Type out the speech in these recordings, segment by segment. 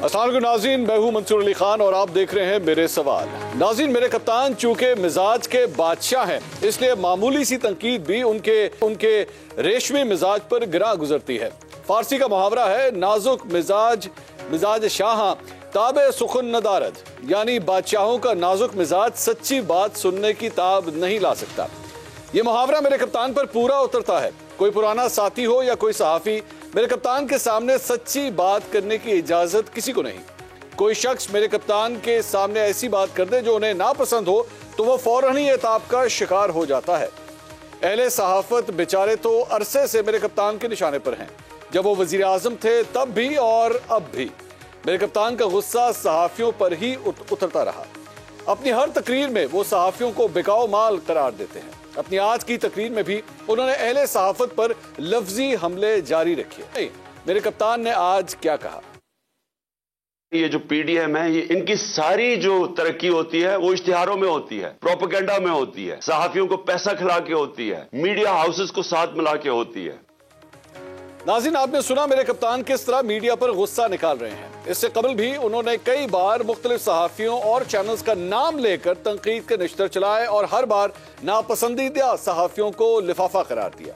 अस्सलाम वालेकुम नाज़रीन, मैं हूं मंसूर अली खान और आप देख रहे हैं मेरे सवाल। नाज़रीन, मेरे कप्तान चूंकि मिजाज के बादशाह हैं, इसलिए मामूली सी तनकीद भी उनके रेशमी मिजाज पर गिरा गुजरती है। फारसी का मुहावरा है, नाजुक मिजाज शाह ताबे सुखन नदारद, यानी बादशाहों का नाजुक मिजाज सच्ची बात सुनने की ताब नहीं ला सकता। ये मुहावरा मेरे कप्तान पर पूरा उतरता है। कोई पुराना साथी हो या कोई सहाफी, मेरे कप्तान के सामने सच्ची बात करने की इजाजत किसी को नहीं। कोई शख्स मेरे कप्तान के सामने ऐसी बात कर दे जो उन्हें नापसंद हो तो वो फौरन ही एताब का शिकार हो जाता है। अहले सहाफत बेचारे तो अरसे से मेरे कप्तान के निशाने पर हैं। जब वो वजीर आजम थे तब भी और अब भी मेरे कप्तान का गुस्सा सहाफियों पर ही उतरता रहा। अपनी हर तकरीर में वो सहाफियों को बिकाऊ माल करार देते हैं। अपनी आज की तकरीर में भी उन्होंने अहले सहाफत पर लफ्जी हमले जारी रखे। मेरे कप्तान ने आज क्या कहा? ये जो पीडीएम है, ये इनकी सारी जो तरक्की होती है वो इश्तिहारों में होती है, प्रोपेगेंडा में होती है, सहाफियों को पैसा खिला के होती है, मीडिया हाउसेस को साथ मिला के होती है। नाज़रीन, आपने सुना मेरे कप्तान किस तरह मीडिया पर गुस्सा निकाल रहे हैं। इससे कबल भी उन्होंने कई बार मुख्तलिफ सहाफियों और चैनल्स का नाम लेकर तनकीद के निश्तर चलाए और हर बार नापसंदीदा सहाफियों को लिफाफा करार दिया।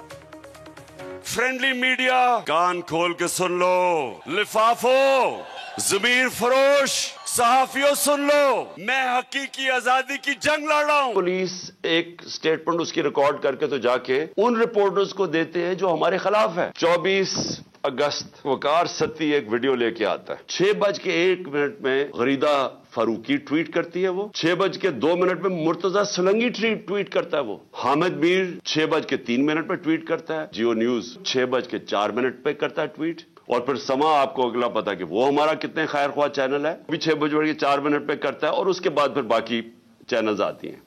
फ्रेंडली मीडिया, कान खोल के सुन लो, लिफाफो ज़मीर फरोश सहाफियों सुन लो, मैं हकीकी आजादी की जंग लड़ रहा हूं। पुलिस एक स्टेटमेंट उसकी रिकॉर्ड करके तो जाके उन रिपोर्टर्स को देते हैं जो हमारे खिलाफ है। 24 अगस्त वकार सत्ती एक वीडियो लेके आता है। 6:01 में गरीदा फारूकी ट्वीट करती है, वो 6:02 में मुर्तजा सुलंगी ट्वीट करता है, वो हामिद मीर 6:03 पे ट्वीट करता है, जियो न्यूज 6:04 पे करता है ट्वीट। और फिर समा आपको अगला पता कि वो हमारा कितने खैर ख्वाह चैनल है, भी 6:04 पे करता है और उसके बाद फिर बाकी चैनल्स आती हैं।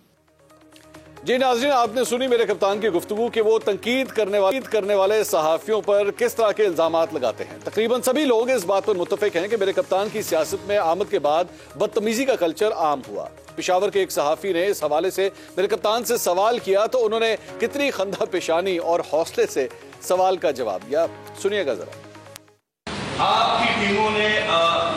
जी नाज़रीन, आपने सुनी मेरे कप्तान की गुफ्तगू कि वो तनकीद करने वाले सहाफियों पर किस तरह के इल्जामात लगाते हैं। तकरीबन सभी लोग इस बात पर मुत्तफिक हैं कि मेरे कप्तान की सियासत में आमद के बाद बदतमीजी का कल्चर आम हुआ। पेशावर के एक सहाफी ने इस हवाले से मेरे कप्तान से सवाल किया तो उन्होंने कितनी खंदा पेशानी और हौसले से सवाल का जवाब दिया। सुनिएगा जरा। आपकी टीमों ने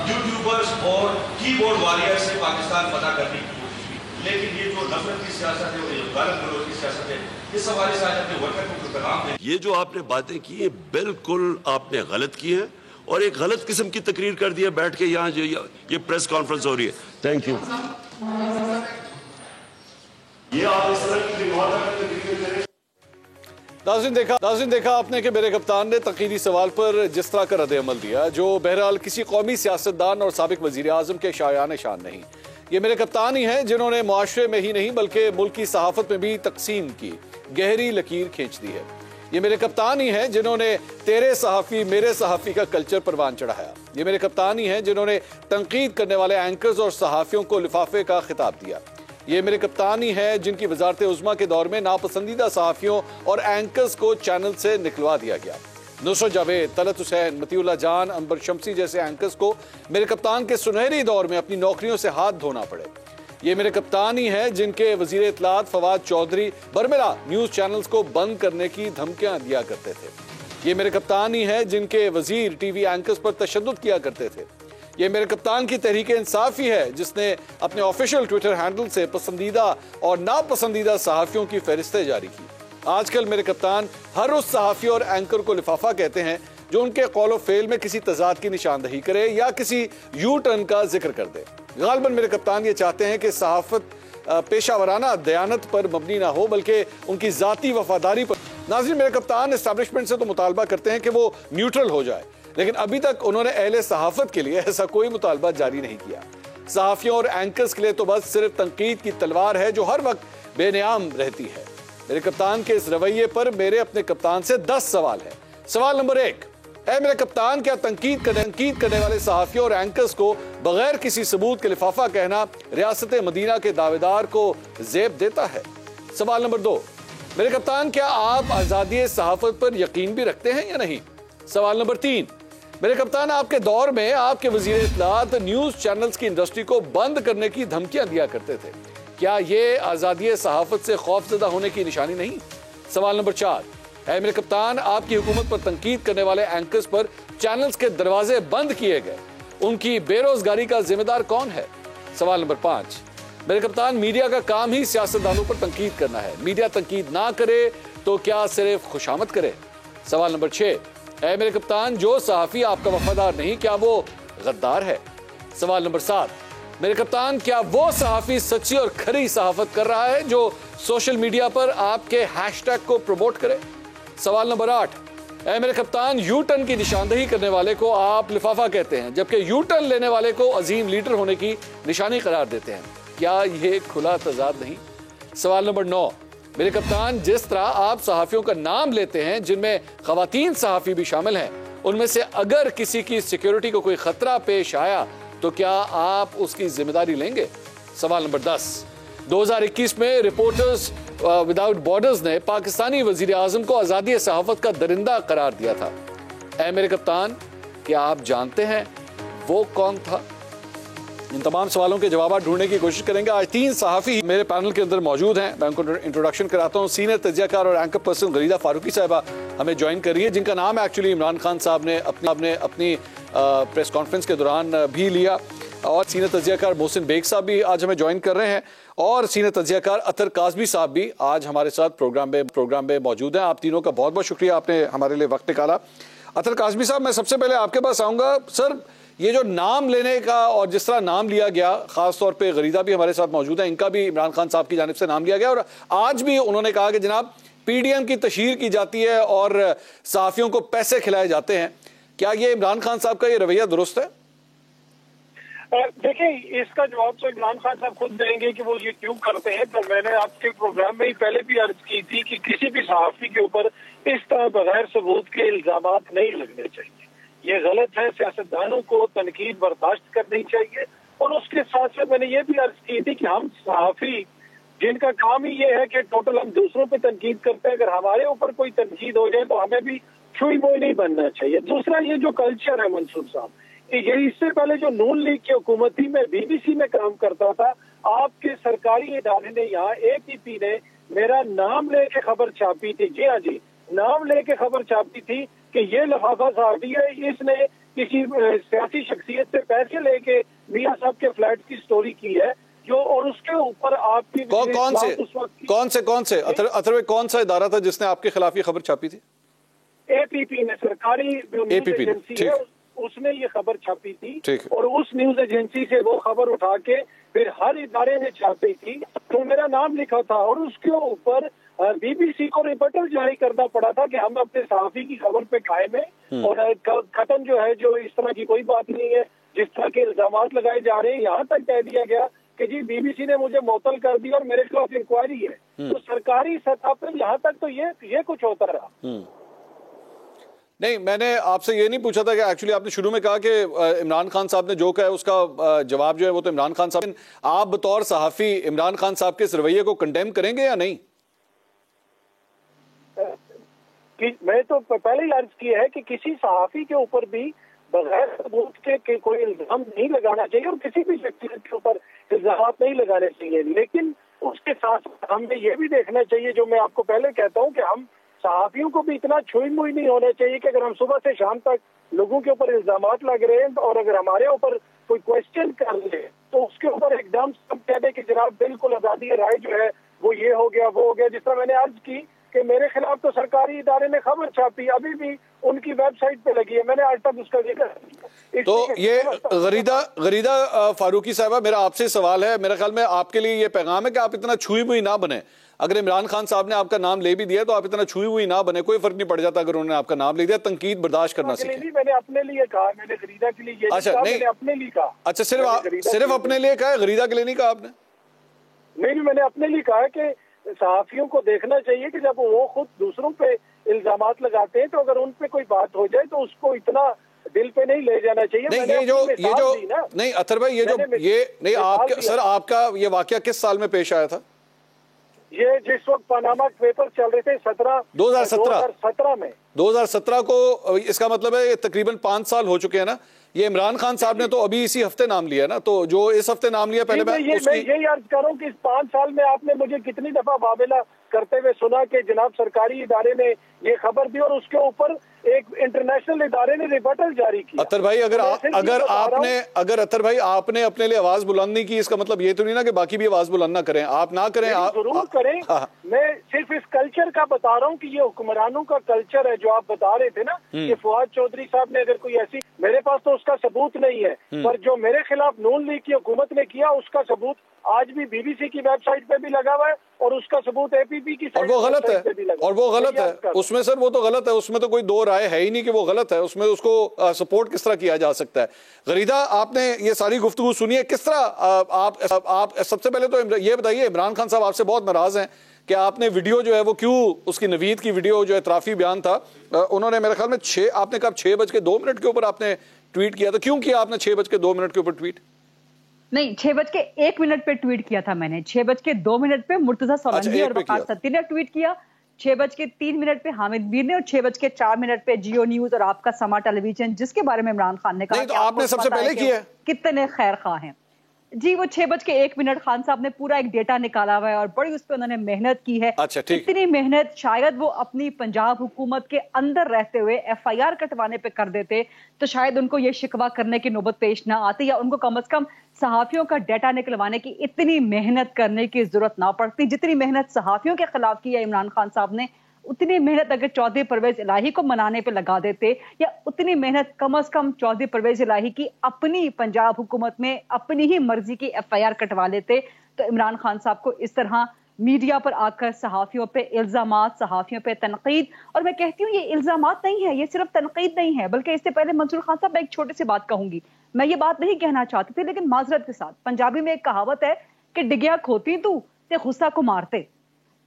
यूट्यूबर्स और कीबोर्ड वॉरियर्स से पाकिस्तान पता करने की कोशिश की, लेकिन ये जो नफरत की सियासत है, ये गालिब गलौज की सियासत है, इस हवाले से आज अपने वर्कर को पैगाम दें। ये जो आपने बातें की है बिल्कुल आपने गलत की है और एक गलत किस्म की तकरीर कर दी है बैठ के यहाँ जो ये प्रेस कॉन्फ्रेंस हो रही है। Thank you. ये आप इस तरह की नाज़रीन देखा आपने कि मेरे कप्तान ने तनकीदी सवाल पर जिस तरह का रद्द-ए-अमल दिया, जो बहरहाल किसी कौमी सियासतदान और साबिक वज़ीर आज़म के शायान शान नहीं। ये मेरे कप्तान ही हैं जिन्होंने मुआशरे में ही नहीं बल्कि मुल्क की सहाफत में भी तकसीम की गहरी लकीर खींच दी है। ये मेरे कप्तान ही हैं जिन्होंने तेरे सहाफ़ी मेरे सहाफ़ी का कल्चर परवान चढ़ाया। ये मेरे कप्तान ही हैं जिन्होंने तनकीद करने वाले एंकर्स और सहाफ़ियों को लिफाफे का खिताब दिया। ये मेरे कप्तान ही हैं जिनकी वजारत उज़्मा के दौर में नापसंदीदा सहाफ़ियों और एंकर्स को चैनल से निकलवा दिया गया। नुसरत जावेद, तलत हुसैन, मतीउल्लाह जान, अंबर शम्सी जैसे एंकर्स को मेरे कप्तान के सुनहरी दौर में अपनी नौकरियों से हाथ धोना पड़े। ये मेरे कप्तान ही हैं जिनके वज़ीर इत्तलात फवाद चौधरी बरमिला न्यूज़ चैनल्स को बंद करने की धमकियाँ दिया करते थे। ये मेरे कप्तान ही हैं जिनके वज़ीर टीवी एंकर्स पर तशद्दुद किया करते थे। ये मेरे कप्तान की तहरीक इंसाफ ही है जिसने अपने ऑफिशियल ट्विटर हैंडल से पसंदीदा और नापसंदीदा सहाफ़ियों की फहरिस्तें जारी की। आजकल मेरे कप्तान हर उस सहाफ़ी और एंकर को लिफाफा कहते हैं जो उनके कौल फेल में किसी तजाद की निशानदही करे या किसी यू टर्न का जिक्र कर दे। गालिबन मेरे कप्तान ये चाहते हैं कि सहाफ़त पेशावराना दयानत पर मबनी ना हो बल्कि उनकी ज़ाती वफादारी पर। नाज़रीन, मेरे कप्तान एस्टैब्लिशमेंट से तो मुतालबा करते हैं कि वो न्यूट्रल हो जाए, लेकिन अभी तक उन्होंने अहले सहाफत के लिए ऐसा कोई मुतालबा जारी नहीं किया। सहाफियों और एंकर्स के लिए तो बस सिर्फ तनकीद की तलवार है जो हर वक्त बेनियाम रहती है। मेरे कप्तान के इस रवैये पर मेरे अपने कप्तान से 10 सवाल है। सवाल नंबर 1, मेरे कप्तान, क्या तनकीद करने वाले सहाफियों और एंकर्स को बगैर किसी सबूत के लिफाफा कहना रियासत मदीना के दावेदार को ज़ेब देता है? सवाल नंबर 2, मेरे कप्तान, क्या आप आज़ादी सहाफत पर यकीन भी रखते हैं या नहीं? सवाल नंबर 3, मेरे कप्तान, आपके दौर में आपके वज़ीर इत्तलात न्यूज़ चैनल्स की इंडस्ट्री को बंद करने की धमकियां दिया करते थे, क्या ये आज़ादी सहाफत से खौफजदा होने की निशानी नहीं? सवाल नंबर 4, मेरे कप्तान, आपकी हुकूमत पर तनकीद करने वाले एंकर्स पर चैनल्स के दरवाजे बंद किए गए उनकी बेरोजगारी का जिम्मेदार कौन है? सवाल नंबर 5, मेरे कप्तान, मीडिया का काम ही सियासतदानों पर तनकीद करना है, मीडिया तनकीद ना करे तो क्या सिर्फ खुशामद करे? सवाल नंबर 6, ऐ मेरे कप्तान, जो सहाफी आपका वफादार नहीं, क्या वो गद्दार है? सवाल नंबर 7, मेरे कप्तान, क्या वो सहाफी सच्ची और खरी सहाफत कर रहा है जो सोशल मीडिया पर आपके हैशटैग को प्रमोट करे? सवाल नंबर 8, ऐ मेरे कप्तान, यू टर्न की निशानदेही करने वाले को आप लिफाफा कहते हैं, जबकि यू टर्न लेने वाले को अजीम लीडर होने की निशानी करार देते हैं, क्या ये खुला तजाद नहीं? सवाल नंबर 9, मेरे कप्तान, जिस तरह आप सहाफियों का नाम लेते हैं जिनमें खवातीन सहाफी भी शामिल हैं, उनमें से अगर किसी की सिक्योरिटी को कोई खतरा पेश आया तो क्या आप उसकी जिम्मेदारी लेंगे? सवाल नंबर 10, 2021 में रिपोर्टर्स विदाउट बॉर्डर्स ने पाकिस्तानी वजीर आजम को आज़ादी सहाफत का दरिंदा करार दिया था। ऐ मेरे कप्तान, क्या आप जानते हैं वो कौन था? इन तमाम सवालों के जवाब ढूंढने की कोशिश करेंगे। आज 3 सहाफ़ी मेरे पैनल के अंदर मौजूद हैं। मैं उनको इंट्रोडक्शन कराता हूँ। सीनियर तज्ज़ियाकार और एंकर पर्सन गरीदा फारूकी साहिबा हमें ज्वाइन कर रही है, जिनका नाम एक्चुअली इमरान खान साहब ने अपनी प्रेस कॉन्फ्रेंस के दौरान भी लिया। और सीनियर तज्ज़ियाकार मोहसिन बेग साहब भी आज हमें ज्वाइन कर रहे हैं, और सीनियर तज्ज़ियाकार अतर काज़मी साहब भी आज हमारे साथ प्रोग्राम में मौजूद हैं। आप तीनों का बहुत बहुत शुक्रिया, आपने हमारे लिए वक्त निकाला। अतर काज़मी साहब, मैं सबसे पहले आपके पास आऊँगा। सर, ये जो नाम लेने का और जिस तरह नाम लिया गया, खास तौर पे गरीदा भी हमारे साथ मौजूद है, इनका भी इमरान खान साहब की जानिब से नाम लिया गया, और आज भी उन्होंने कहा कि जनाब पीडीएम की तशहीर की जाती है और सहाफ़ियों को पैसे खिलाए जाते हैं। क्या ये इमरान खान साहब का ये रवैया दुरुस्त है? देखिए, इसका जवाब तो इमरान खान साहब खुद देंगे कि वो ये क्यों करते हैं। तो मैंने आपके प्रोग्राम में ही पहले भी अर्ज की थी कि किसी भी सहाफ़ी के ऊपर इस तरह बगैर सबूत के इल्जामात नहीं लगने चाहिए। ये गलत है। सियासतदानों को तनकीद बर्दाश्त करनी चाहिए। और उसके साथ साथ मैंने ये भी अर्ज की थी कि हम सहाफ़ी जिनका काम ही ये है कि टोटल हम दूसरों पे तनकीद करते हैं, अगर हमारे ऊपर कोई तनकीद हो जाए तो हमें भी छुई मोई नहीं बनना चाहिए। दूसरा, ये जो कल्चर है मंसूर साहब, ये इससे पहले जो नून लीग की हुकूमत थी, मैं बीबीसी में काम करता था, आपके सरकारी इदारे ने यहाँ एपीपी ने मेरा नाम लेके खबर छापी थी। जी हाँ जी, नाम लेके खबर छापी थी कि ये लिफाफा साहबी है, इसने किसी सियासी शख्सियत से पैसे लेके मियां साहब के फ्लैट की स्टोरी की है जो, और उसके ऊपर आपकी कौन से अथर्वे कौन सा इदारा था जिसने आपके खिलाफ ये खबर छापी थी? एपीपी ने, सरकारी एजेंसी है, उसने ये खबर छापी थी। और उस न्यूज एजेंसी से वो खबर उठा के फिर हर इदारे ने छापी थी, तो मेरा नाम लिखा था और उसके ऊपर बीबीसी को रिपोर्टल जारी करना पड़ा था कि हम अपने सहाफ़ी की खबर पे कायम है और खत्म जो है, जो इस तरह की कोई बात नहीं है जिस तरह के इल्जामात लगाए जा रहे हैं। यहाँ तक कह दिया गया कि जी बीबीसी ने मुझे मुअत्तल कर दिया और मेरे खिलाफ इंक्वायरी है। तो सरकारी सतह पर यहाँ तक तो ये कुछ होता रहा। नहीं, मैंने आपसे ये नहीं पूछा था कि एक्चुअली आपने शुरू में कहा कि इमरान खान साहब ने जो कहा उसका जवाब जो है वो तो इमरान खान साहब, आप बतौर सहाफ़ी इमरान खान साहब के इस रवैये को कंडेम करेंगे या नहीं? मैं तो पहले ही अर्ज किया है कि किसी सहाफ़ी के ऊपर भी बगैर सबूत के कोई इल्जाम नहीं लगाना चाहिए और किसी भी शख्सियत के ऊपर इल्जाम नहीं लगाने चाहिए। लेकिन उसके साथ हमें यह भी देखना चाहिए, जो मैं आपको पहले कहता हूँ, कि हम सहाफ़ियों को भी इतना छुई मुई नहीं होना चाहिए कि अगर हम सुबह से शाम तक लोगों के ऊपर इल्जामात लग रहे हैं और अगर हमारे ऊपर कोई क्वेश्चन कर ले तो उसके ऊपर एकदम सब कह दे कि जनाब बिल्कुल आज़ादी राय जो है वो ये हो गया वो हो गया। जिस तरह मैंने अर्ज की कि मेरे खिलाफ तो सरकारी इदारे ने खबर छापी, अभी भी उनकी वेबसाइट पे लगी है, मैंने आज तक उसका जिक्र। तो ये गरीदा फारूकी साहबा, मेरा आपसे सवाल है, मेरे ख्याल में आपके लिए ये पैगाम है कि आप इतना छुई मुई ना बने। अगर इमरान खान साहब ने आपका नाम ले भी दिया तो आप इतना छुई हुई ना बने, कोई फर्क नहीं पड़ जाता अगर उन्होंने आपका नाम ले दिया। तंकीद बर्दाश्त करना सीखें। मैंने अपने लिए कहा, मैंने गरीदा के लिए ये अच्छा नहीं, मैंने अपने लिए कहा। अच्छा, सिर्फ अपने लिए कहा है, गरीदा के लिए नहीं कहा आपने? नहीं, मैंने अपने लिए कहा कि सहाफ़ियों को देखना चाहिए कि जब वो खुद दूसरों पे इल्जामात लगाते हैं तो अगर उन पे कोई बात हो जाए तो उसको इतना दिल पे नहीं ले जाना चाहिए। नहीं, ये जो नहीं अतर भाई, आपका ये वाकया किस साल में पेश आया था? ये जिस वक्त पनामा पेपर चल रहे थे 2017 में। 2017 को, इसका मतलब है ये तकरीबन 5 साल हो चुके हैं ना। ये इमरान खान साहब ने तो अभी इसी हफ्ते नाम लिया ना, तो जो इस हफ्ते नाम लिया पहले मैं यही अर्ज करूं कि इस 5 साल में आपने मुझे कितनी दफा बाबिला करते हुए सुना कि जनाब सरकारी इदारे ने ये खबर दी और उसके ऊपर एक इंटरनेशनल इदारे ने रिबटल जारी किया। अतर भाई अगर अतर भाई आपने अपने लिए आवाज बुलंद नहीं की, इसका मतलब ये तो नहीं ना कि बाकी भी आवाज बुलंद ना करें, आप ना करें, आप जरूर करें। मैं सिर्फ इस कल्चर का बता रहा हूँ कि ये हुक्मरानों का कल्चर है जो आप बता रहे थे ना कि फवाद चौधरी साहब ने अगर कोई ऐसी, मेरे पास तो उसका सबूत नहीं है, पर जो मेरे खिलाफ नून लीग की हुकूमत ने किया उसका सबूत आज भी बीबीसी की वेबसाइट पे भी लगा हुआ है और उसका सबूत एपीपी की और वो गलत है, और वो गलत है उसमें सर, वो तो गलत है, उसमें तो कोई दो राय है ही नहीं कि वो गलत है, उसमें उसको सपोर्ट किस तरह किया जा सकता है। गरीदा, आपने ये सारी गुफ्तगू सुनी है, किस तरह आप सबसे पहले तो ये बताइए, इमरान खान साहब आपसे बहुत नाराज हैं कि आपने वीडियो जो है वो क्यों, उसकी नवीद की वीडियो जो एतराफी बयान था, उन्होंने मेरे ख्याल में आपने कहा 6:02 के ऊपर आपने ट्वीट किया था, क्यों किया आपने 6:02 के ऊपर ट्वीट? नहीं, 6:01 पे ट्वीट किया था मैंने। 6:02 पे मुर्तजा सोलंकी और वकार सत्ती ने ट्वीट किया, 6:03 पे हामिद मीर ने, और 6:04 पे जियो न्यूज और आपका समा टेलीविजन, जिसके बारे में इमरान खान ने कहा तो आपने सबसे पहले किया, कितने खैर खा हैं जी। वो 6:01 खान साहब ने पूरा एक डेटा निकाला हुआ है और बड़ी उस पर उन्होंने मेहनत की है। अच्छा, इतनी मेहनत शायद वो अपनी पंजाब हुकूमत के अंदर रहते हुए FIR कटवाने पे कर देते तो शायद उनको ये शिकवा करने की नौबत पेश ना आती, या उनको कम से कम सहाफियों का डेटा निकलवाने की इतनी मेहनत करने की जरूरत ना पड़ती। जितनी मेहनत सहाफियों के खिलाफ की है इमरान खान साहब ने, उतनी मेहनत अगर चौधरी परवेज इलाही को मनाने पे लगा देते, या उतनी मेहनत कम से कम चौधरी परवेज इलाही की अपनी पंजाब हुकूमत में अपनी ही मर्जी की FIR कटवा लेते, तो इमरान खान साहब को इस तरह मीडिया पर आकर सहाफियों पे इल्जामात, सहाफियों पे तनकीद, और मैं कहती हूँ ये इल्जामात नहीं है, ये सिर्फ तनकीद नहीं है, बल्कि इससे पहले मंसूर खान साहब, मैं एक छोटी सी बात कहूंगी, मैं ये बात नहीं कहना चाहती थी लेकिन माजरत के साथ, पंजाबी में एक कहावत है कि डिगिया खोती तू ते गुस्सा को मारते।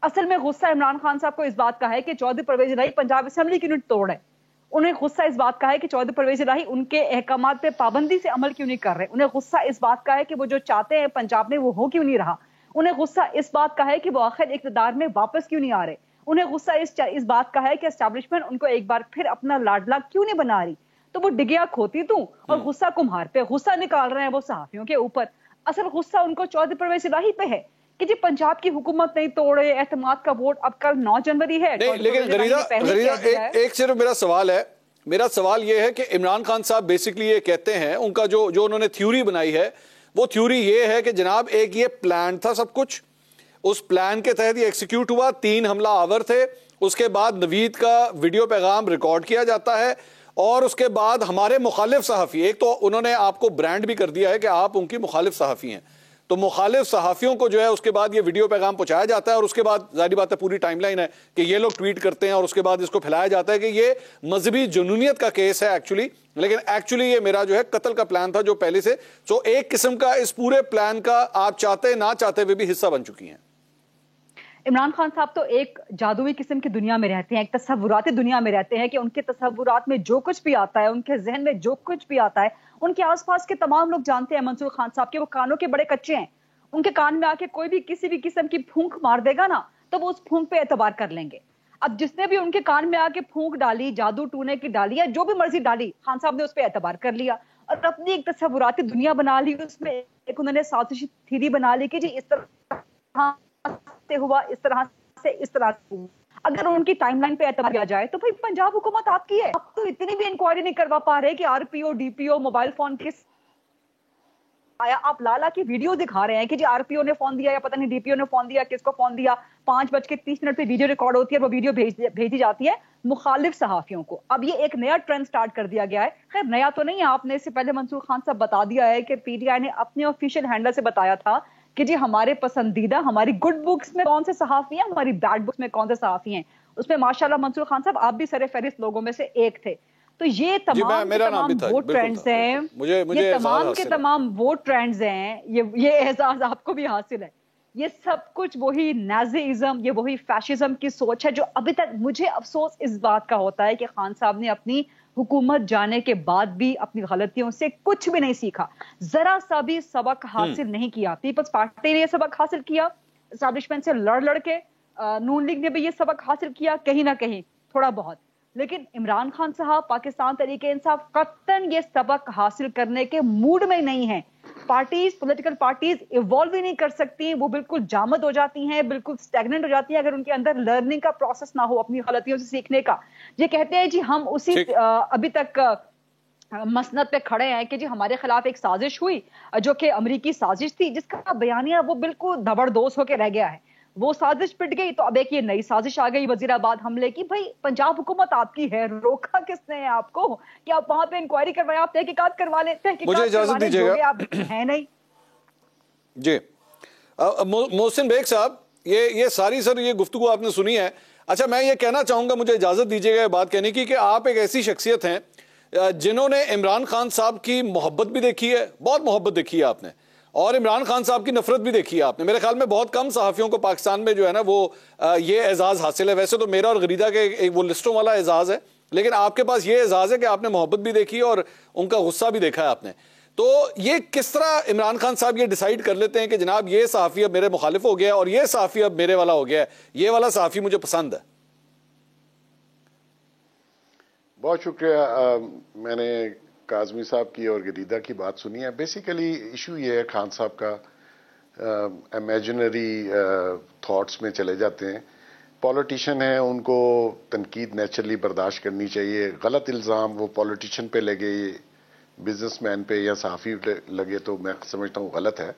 असल में गुस्सा इमरान खान साहब को इस बात का है कि चौधरी परवेज इलाही पंजाब असेंबली की यूनिट तोड़ है। उन्हें गुस्सा इस बात का है कि चौधरी परवेज इलाही उनके अहकामात पे पाबंदी से अमल क्यों नहीं कर रहे। उन्हें गुस्सा इस बात का है कि वो जो चाहते हैं पंजाब में वो हो क्यों नहीं रहा। उन्हें गुस्सा इस बात का है कि वो आखिर इक़्तिदार में वापस क्यों नहीं आ रहे। उन्हें गुस्सा इस बात का है कि एस्टैब्लिशमेंट उनको एक बार फिर अपना लाडला क्यों नहीं बना रही। तो वो डिगिया खोती तू और गुस्सा कुम्हार पे गुस्सा निकाल रहे हैं वो सहाफियों के ऊपर। असल गुस्सा उनको चौधरी परवेज इलाही पे है कि जी पंजाब की हुकूमत नहीं तोड़े, एतमाद का वोट अब कल 9 जनवरी है। लेकिन गरीदा एक सिर्फ मेरा सवाल है, मेरा सवाल यह है कि इमरान खान साहब बेसिकली ये कहते हैं, उनका जो उन्होंने थ्योरी बनाई है वो थ्योरी ये है कि जनाब एक ये प्लान था सब कुछ, उस प्लान के तहत ये एग्जीक्यूट हुआ, 3 हमला आवर थे, उसके बाद नवीद का वीडियो पैगाम रिकॉर्ड किया जाता है और उसके बाद हमारे मुखालिफ सहाफ़ी, एक तो उन्होंने आपको ब्रांड भी कर दिया है कि आप उनकी मुखालिफ सहाफ़ी हैं, तो मुखालिफ सहाफ़ियों को जो है उसके बाद ये वीडियो पैगाम पहुंचाया जाता है और उसके बाद जाहिर बात है पूरी टाइमलाइन है कि ये लोग ट्वीट करते हैं और उसके बाद इसको फैलाया जाता है कि ये मजहबी जुनूनियत का केस है एक्चुअली, लेकिन एक्चुअली ये मेरा जो है कत्ल का प्लान था जो पहले से, तो एक किस्म का इस पूरे प्लान का आप चाहते ना चाहते हुए भी हिस्सा बन चुकी हैं। इमरान खान साहब तो एक जादुई किस्म की दुनिया में रहते हैं, एक तसव्वुराती दुनिया में रहते हैं कि उनके तसव्वुरात में जो कुछ भी आता है, उनके जहन में जो कुछ भी आता है, उनके आसपास के तमाम लोग जानते हैं मंसूर खान साहब के वो कानों के बड़े कच्चे हैं। उनके कान में आके कोई भी किसी भी किस्म की फूंक मार देगा ना तो वो उस फूंक पे एतबार कर लेंगे। अब जिसने भी उनके कान में आके फूंक डाली, जादू टूने की डाली या जो भी मर्जी डाली, खान साहब ने उस पर एतबार कर लिया और अपनी एक तसव्वुराती दुनिया बना ली। उसमें एक उन्होंने साजिशी थ्योरी बना ली कि जी इस तरह से हुआ, इस तरह से, इस तरह से हुआ। अगर उनकी टाइमलाइन पे एतबार किया जाए तो भाई पंजाब हुकूमत आपकी है। आप तो इतनी भी इंक्वायरी नहीं करवा पा रहे कि RPO DPO मोबाइल फोन किस आया, आप लाला की वीडियो दिखा रहे हैं कि जी RPO ने फोन दिया या पता नहीं DPO ने फोन दिया, किसको फोन दिया। 5:30 पे वीडियो रिकॉर्ड होती है, वो वीडियो भेजी जाती है मुखालिफ सहाफियों को। अब ये एक नया ट्रेंड स्टार्ट कर दिया गया है। खैर नया तो नहीं है, आपने इससे पहले मंसूर खान साहब बता दिया है कि PTI ने अपने ऑफिशियल हैंडल से बताया था कि जी हमारे पसंदीदा, हमारी गुड बुक्स में कौन से सहाफी हैं, हमारी बैड बुक्स में कौन से सहाफी हैं। उसमें माशाल्लाह मंसूर खान साहब आप भी सरे फहरिस्त लोगों में से एक थे। तो ये तमाम वो ट्रेंड्स हैं, ये तमाम के तमाम वो ट्रेंड्स हैं, ये एहसास आपको भी हासिल है। ये सब कुछ वही नाज़िज़म, ये वही फैशिज्म की सोच है जो अभी तक मुझे अफसोस इस बात का होता है कि खान साहब ने अपनी हुकूमत जाने के बाद भी अपनी गलतियों से कुछ भी नहीं सीखा, जरा सा भी सबक हासिल नहीं किया। पीपल्स पार्टी ने यह सबक हासिल किया, एस्टैब्लिशमेंट से लड़ के नून लीग ने भी ये सबक हासिल किया कहीं ना कहीं थोड़ा बहुत, लेकिन इमरान खान साहब पाकिस्तान तरीके इंसाफ कतन ये सबक हासिल करने के मूड में नहीं है। पार्टीज, पॉलिटिकल पार्टीज इवॉल्व ही नहीं कर सकती, वो बिल्कुल जामद हो जाती हैं, बिल्कुल स्टैग्नेंट हो जाती हैं अगर उनके अंदर लर्निंग का प्रोसेस ना हो, अपनी गलतियों से सीखने का। ये कहते हैं जी हम उसी अभी तक मसनद पे खड़े हैं कि जी हमारे खिलाफ एक साजिश हुई जो कि अमरीकी साजिश थी, जिसका बयानिया वो बिल्कुल धबरदोस होकर रह गया है। वो साजिश पिट गई तो अब एक ये नई साजिश आ गई वजीराबाद हमले की। भाई पंजाब हुकूमत आपकी है, रोका किसने है आपको कि आप वहां पे इंक्वायरी करवाएं, आप तहकीकात करवा लें? मुझे इजाजत दीजिएगा, आप है नहीं जी। मोहसिन बेग साहब, ये सारी सर ये गुफ्तगू आपने सुनी है। अच्छा, मैं ये कहना चाहूंगा, मुझे इजाजत दीजिएगा बात कहने की, कि आप एक ऐसी शख्सियत हैं जिन्होंने इमरान खान साहब की मोहब्बत भी देखी है, बहुत मोहब्बत देखी है आपने, और इमरान खान साहब की नफरत भी देखी है आपने। मेरे ख्याल में बहुत कम सहाफ़ियों को पाकिस्तान में जो है ना वो ये एजाज़ हासिल है। वैसे तो मेरा और गरीदा के एक वो लिस्टों वाला एजाज़ है, लेकिन आपके पास ये एजाज़ है कि आपने मोहब्बत भी देखी है और उनका गुस्सा भी देखा है आपने। तो ये किस तरह इमरान खान साहब ये डिसाइड कर लेते हैं कि जनाब ये सहाफ़ी अब मेरे मुखालिफ हो गया और ये सहाफ़ी अब मेरे वाला हो गया है, ये वाला सहाफ़ी मुझे पसंद है? बहुत शुक्रिया। मैंने काजमी साहब की और गरीदा की बात सुनी है। बेसिकली इशू ये है, खान साहब का इमेजिनरी थॉट्स में चले जाते हैं। पॉलिटिशियन है, उनको तनकीद नेचुरली बर्दाश्त करनी चाहिए। गलत इल्ज़ाम वो पॉलिटिशियन पे लगे, बिजनेसमैन पे या सहाफ़ी पे लगे तो मैं समझता हूँ गलत है।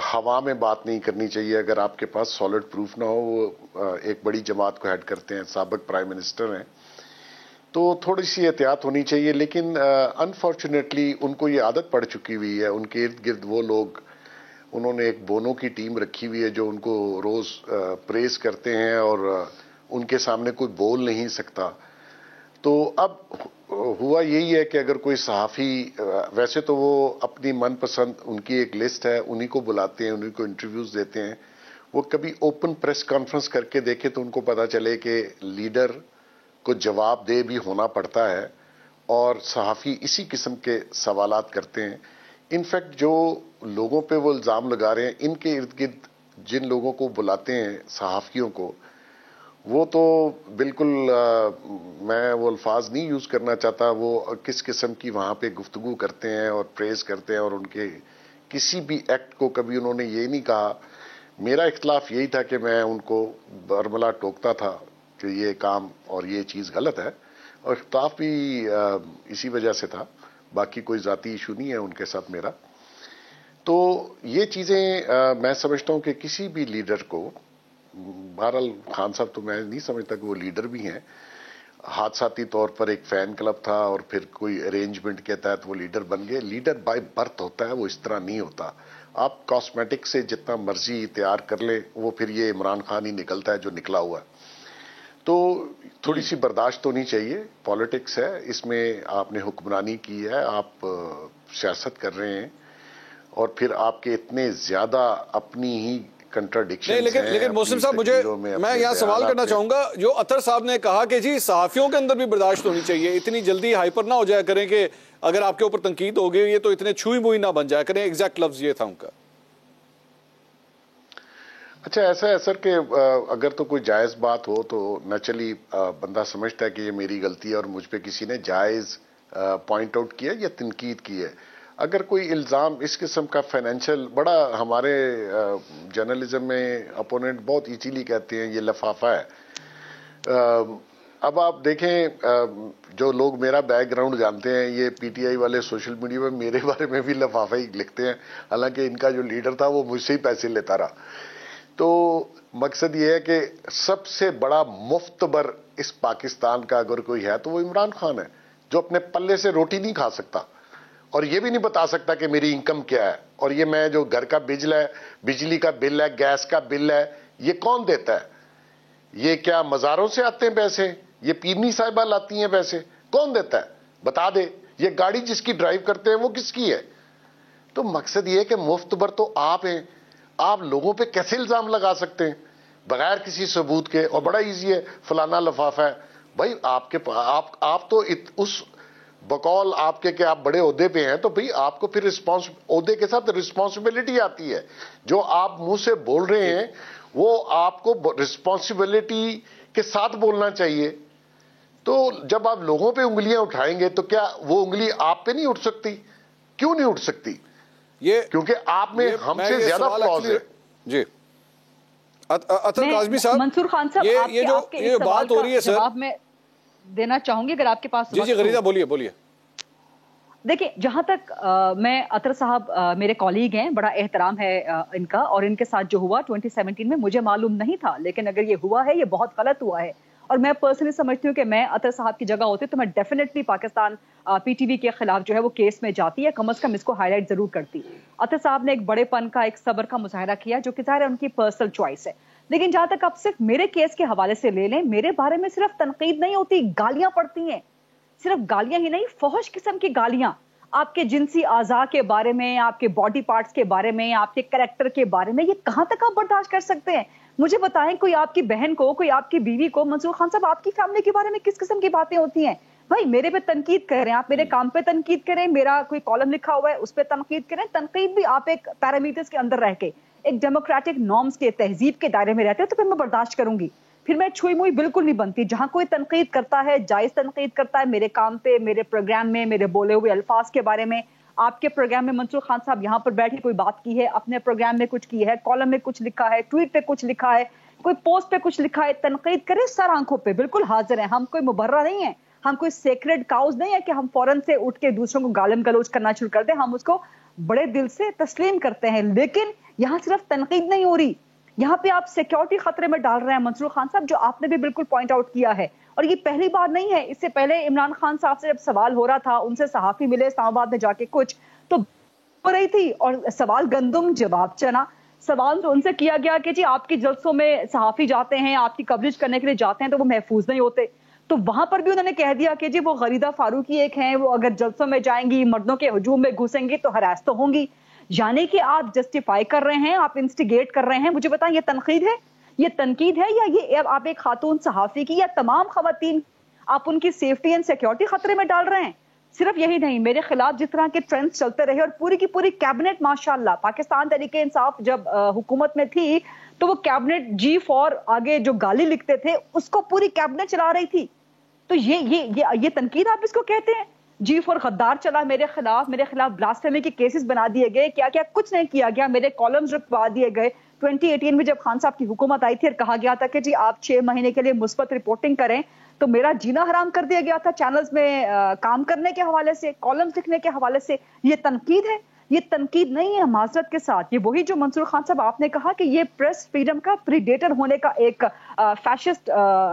हवा में बात नहीं करनी चाहिए। अगर आपके पास सॉलिड प्रूफ ना हो, वो एक बड़ी जमात को हेड करते हैं, साबिक प्राइम मिनिस्टर हैं, तो थोड़ी सी एहतियात होनी चाहिए। लेकिन अनफॉर्चुनेटली उनको ये आदत पड़ चुकी हुई है। उनके इर्द गिर्द वो लोग, उन्होंने एक बोनो की टीम रखी हुई है जो उनको रोज प्रेज करते हैं और उनके सामने कोई बोल नहीं सकता। तो अब हुआ यही है कि अगर कोई सहाफ़ी, वैसे तो वो अपनी मनपसंद, उनकी एक लिस्ट है, उन्हीं को बुलाते हैं, उन्हीं को इंटरव्यूज देते हैं। वो कभी ओपन प्रेस कॉन्फ्रेंस करके देखे तो उनको पता चले कि लीडर को जवाब दे भी होना पड़ता है और सहाफ़ी इसी किस्म के सवालात करते हैं। इनफैक्ट जो लोगों पे वो इल्ज़ाम लगा रहे हैं, इनके इर्द गिर्द जिन लोगों को बुलाते हैं सहाफ़ियों को, वो तो बिल्कुल मैं वो अल्फाज नहीं यूज़ करना चाहता, वो किस किस्म की वहाँ पे गुफ्तगू करते हैं और प्रेज करते हैं, और उनके किसी भी एक्ट को कभी उन्होंने ये नहीं कहा। मेरा इख्तलाफ यही था कि मैं उनको बरमला टोकता था कि ये काम और ये चीज़ गलत है, और इख्तलाफ भी इसी वजह से था, बाकी कोई ज़ाती इशू नहीं है उनके साथ मेरा। तो ये चीज़ें मैं समझता हूँ कि किसी भी लीडर को, बहरहाल खान साहब तो मैं नहीं समझता कि वो लीडर भी हैं। हादसाती तौर पर एक फ़ैन क्लब था और फिर कोई अरेंजमेंट के तहत वो लीडर बन गए। लीडर बाय बर्थ होता है, वो इस तरह नहीं होता। आप कॉस्मेटिक से जितना मर्जी तैयार कर ले, वो फिर ये इमरान खान ही निकलता है जो निकला हुआ है। तो थोड़ी सी बर्दाश्त होनी चाहिए। पॉलिटिक्स है, इसमें आपने हुक्मरानी की है, आप सियासत कर रहे हैं, और फिर आपके इतने ज्यादा अपनी ही कंट्राडिक्शन। लेकिन मोहसिन साहब, मैं यहाँ सवाल करना चाहूंगा, जो अतर साहब ने कहा कि जी सहाफियों के अंदर भी बर्दाश्त होनी चाहिए, इतनी जल्दी हाइपर ना हो जाया करें कि अगर आपके ऊपर तनकीद हो गई है तो इतने छुई मुई ना बन जाया करें। एग्जैक्ट लफ्ज ये था उनका। अच्छा, ऐसा है सर कि अगर तो कोई जायज़ बात हो तो नेचुरली बंदा समझता है कि ये मेरी गलती है और मुझ पे किसी ने जायज़ पॉइंट आउट किया या तनकीद की है। अगर कोई इल्ज़ाम इस किस्म का फाइनेंशियल, बड़ा हमारे जर्नलिज्म में अपोनेंट बहुत इजीली कहते हैं ये लफाफा है। अब आप देखें, जो लोग मेरा बैकग्राउंड जानते हैं, ये पीटीआई वाले सोशल मीडिया में मेरे बारे में भी लफाफा ही लिखते हैं, हालांकि इनका जो लीडर था वो मुझसे ही पैसे लेता रहा। तो मकसद ये है कि सबसे बड़ा मुफ्तबर इस पाकिस्तान का अगर कोई है तो वो इमरान खान है, जो अपने पल्ले से रोटी नहीं खा सकता और ये भी नहीं बता सकता कि मेरी इनकम क्या है, और ये मैं जो घर का बिजली का बिल है, गैस का बिल है, ये कौन देता है? ये क्या मज़ारों से आते हैं पैसे? ये पीरनी साहिबा लाती हैं पैसे? कौन देता है? बता दे। ये गाड़ी जिसकी ड्राइव करते हैं वो किसकी है? तो मकसद ये है कि मुफ्तबर तो आप हैं, आप लोगों पे कैसे इल्जाम लगा सकते हैं बगैर किसी सबूत के? और बड़ा इजी है, फलाना लफाफा है। भाई आप तो उस बकौल आपके कि आप बड़े ओहदे पे हैं, तो भाई आपको फिर ओहदे के साथ रिस्पॉन्सिबिलिटी आती है। जो आप मुंह से बोल रहे हैं वो आपको रिस्पॉन्सिबिलिटी के साथ बोलना चाहिए। तो जब आप लोगों पे उंगलियां उठाएंगे तो क्या वो उंगली आप पे नहीं उठ सकती? क्यों नहीं उठ सकती? ये क्योंकि आप में हमसे ज्यादा फ्लॉज है। जी अतर काज़मी साहब, मंसूर खान साहब, ये बात हो रही है सर, जवाब मैं देना चाहूंगी अगर आपके पास। जी गरीदा बोलिए। देखिए, जहां तक मैं अतर साहब मेरे कॉलीग हैं, बड़ा एहतराम है इनका, और इनके साथ जो हुआ 2017 में मुझे मालूम नहीं था, लेकिन अगर ये हुआ है ये बहुत गलत हुआ है। और मैं पर्सनली समझती हूँ कि मैं अतर साहब की जगह होती तो मैं डेफिनेटली पाकिस्तान पीटीवी के खिलाफ जो है वो केस में जाती है, कम अज कम इसको हाईलाइट जरूर करती। अतर साहब ने एक बड़ेपन का, एक सब्र का मुजाहरा किया, जो कि ज़ाहिर है उनकी पर्सनल चॉइस है। लेकिन जहां तक आप सिर्फ मेरे केस के हवाले से ले लें, मेरे बारे में सिर्फ तनकीद नहीं होती, गालियां पड़ती हैं। सिर्फ गालियां ही नहीं, फौहश किस्म की गालियां, आपके जिनसी आज़ा के बारे में, आपके बॉडी पार्ट्स के बारे में, आपके कैरेक्टर के बारे में, ये कहां तक आप बर्दाश्त कर सकते हैं? मुझे बताएं, कोई आपकी बहन को, कोई आपकी बीवी को, मंसूर खान साहब, आपकी फैमिली के बारे में किस किस्म की बातें होती हैं? भाई मेरे पे तनकीद करें, आप मेरे काम पे तनकीद करें, मेरा कोई कॉलम लिखा हुआ है उस पर तनकीद करें, तनकीद भी आप एक पैरामीटर्स के अंदर रह के, एक डेमोक्रेटिक नॉर्म्स के, तहजीब के दायरे में रहते हैं, तो फिर मैं बर्दाश्त करूंगी। फिर मैं छुई मुई बिल्कुल नहीं बनती। जहां कोई तनकीद करता है, जायज तनकीद करता है मेरे काम पे, मेरे प्रोग्राम में, मेरे बोले हुए अल्फाज के बारे में, आपके प्रोग्राम में मंसूर खान साहब यहाँ पर बैठ के कोई बात की है, अपने प्रोग्राम में कुछ की है, कॉलम में कुछ लिखा है, ट्वीट पे कुछ लिखा है, कोई पोस्ट पे कुछ लिखा है, तनकीद करे, सर आंखों पे बिल्कुल हाजिर है। हम कोई मुबर्रा नहीं है, हम कोई सेक्रेड काउज नहीं है कि हम फौरन से उठ के दूसरों को गालिम गलौज करना शुरू कर दें। हम उसको बड़े दिल से तस्लीम करते हैं। लेकिन यहाँ सिर्फ तनकीद नहीं हो रही, यहाँ पे आप सिक्योरिटी खतरे में डाल रहे हैं मंसूर खान साहब, जो आपने भी बिल्कुल पॉइंट आउट किया है। और ये पहली बार नहीं है, इससे पहले इमरान खान साहब से जब सवाल हो रहा था, उनसे सहाफी मिले इस्लामाबाद में जाके, कुछ तो हो रही थी और सवाल गंदुम जवाब चना। सवाल तो उनसे किया गया कि जी आपकी जलसों में सहाफी जाते हैं, आपकी कवरेज करने के लिए जाते हैं, तो वो महफूज नहीं होते। तो वहां पर भी उन्होंने कह दिया कि जी वो गरीदा फारूकी एक हैं, वो अगर जलसों में जाएंगी, मर्दों के हुजूम में घुसेंगी तो हरास तो होंगी। यानी कि आप जस्टिफाई कर रहे हैं, आप इंस्टिगेट कर रहे हैं। मुझे बताएं, ये तनकीद है, ये तनकीद है, या ये आप एक खातून सहाफी की या तमाम खवातीन, आप उनकी सेफ्टी एंड सिक्योरिटी खतरे में डाल रहे हैं? सिर्फ यही नहीं, मेरे खिलाफ जिस तरह के ट्रेंड्स चलते रहे, और पूरी की पूरी कैबिनेट माशाल्लाह, पाकिस्तान तहरीक इंसाफ जब हुकूमत में थी तो वो कैबिनेट G4 आगे जो गाली लिखते थे उसको पूरी कैबिनेट चला रही थी। तो ये तनकीद आप इसको कहते हैं? G4 गद्दार चला मेरे खिलाफ ब्लास्फेमी के केसेस बना दिए गए, क्या क्या कुछ नहीं किया गया, मेरे कॉलम्स रुकवा दिए गए। 2018 में जब खान साहब की हुकूमत आई थी और कहा गया था कि जी आप 6 महीने के लिए मुस्बत रिपोर्टिंग करें, तो मेरा जीना हराम कर दिया गया था चैनल्स में काम करने के हवाले से, कॉलम्स लिखने के हवाले से। ये तनकीद है? ये तनकीद नहीं है, माजरत के साथ। ये वही जो मंसूर खान साहब आपने कहा कि ये प्रेस फ्रीडम का प्रीडेटर होने का एक फैशिस्ट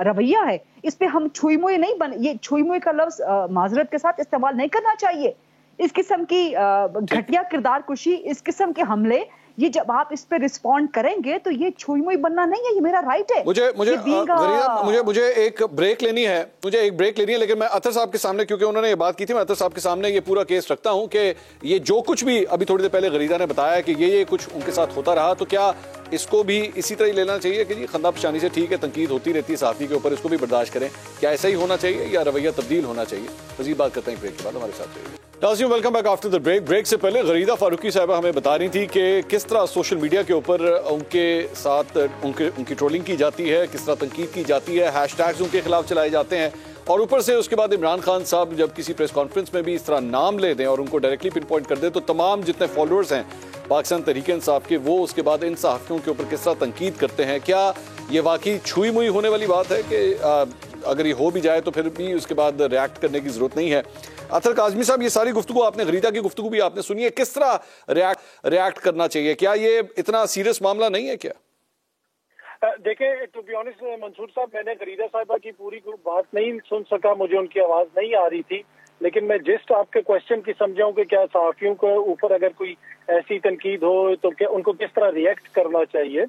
रवैया है, इस पे हम छुई मुई नहीं बन, ये छुई मुई का लफ्ज माजरत के साथ इस्तेमाल नहीं करना चाहिए। इस किस्म की घटिया किरदार कुशी, इस किस्म के हमले, ये जब आप इस पे रिस्पॉन्ड करेंगे तो ये छुई मुई बनना नहीं है, ये मेरा राइट है। मुझे एक ब्रेक लेनी है, लेकिन मैं अतर साहब के सामने, क्योंकि उन्होंने ये बात की थी, मैं अतर साहब के सामने ये पूरा केस रखता हूं कि ये जो कुछ भी अभी थोड़ी देर पहले गरीदा ने बताया कि ये कुछ उनके साथ होता रहा, तो क्या इसको भी इसी तरह ही लेना चाहिए कि जी खंदा पशानी से ठीक है, तनकीद होती रहती है सहाफी के ऊपर, इसको भी बर्दाश्त करें? क्या ऐसा ही होना चाहिए या रवैया तब्दील होना चाहिए? मजीद बात करते हैं ब्रेक के बाद, हमारे साथ रहिए। नाज़रीन, welcome back after the break. Break से पहले गरीदा फारूकी साहबा हमें बता रही थी कि किस तरह सोशल मीडिया के ऊपर उनके साथ उनकी ट्रोलिंग की जाती है, किस तरह तनकीद की जाती है, हैशटैग्स उनके खिलाफ चलाए जाते हैं, और ऊपर से उसके बाद इमरान खान साहब जब किसी प्रेस कॉन्फ्रेंस में भी इस तरह नाम ले दें और उनको डायरेक्टली पिन पॉइंट कर दें, तो तमाम जितने फॉलोअर्स हैं पाकिस्तान तहरीक इंसाफ के, वो उसके बाद इन सहाफ़ियों के ऊपर किस तरह तनकीद करते हैं। क्या ये वाकई छुई मुई होने वाली बात है कि अगर ये हो भी जाए तो फिर भी उसके बाद रिएक्ट करने की जरूरत नहीं है? अतर काज़मी साहब, ये सारी गुफ्तगू आपने, गरीदा की गुफ्तगू भी आपने सुनी है, किस तरह रिएक्ट करना चाहिए? क्या ये इतना सीरियस मामला नहीं है क्या? देखिए, टू बी ऑनेस्ट मंसूर साहब, मैंने गरीदा साहिबा की पूरी बात नहीं सुन सका, मुझे उनकी आवाज नहीं आ रही थी, लेकिन मैं जिस्ट आपके क्वेश्चन की समझाऊं कि क्या सहाफियों के ऊपर अगर कोई ऐसी तनकीद हो तो क्या उनको किस तरह रिएक्ट करना चाहिए।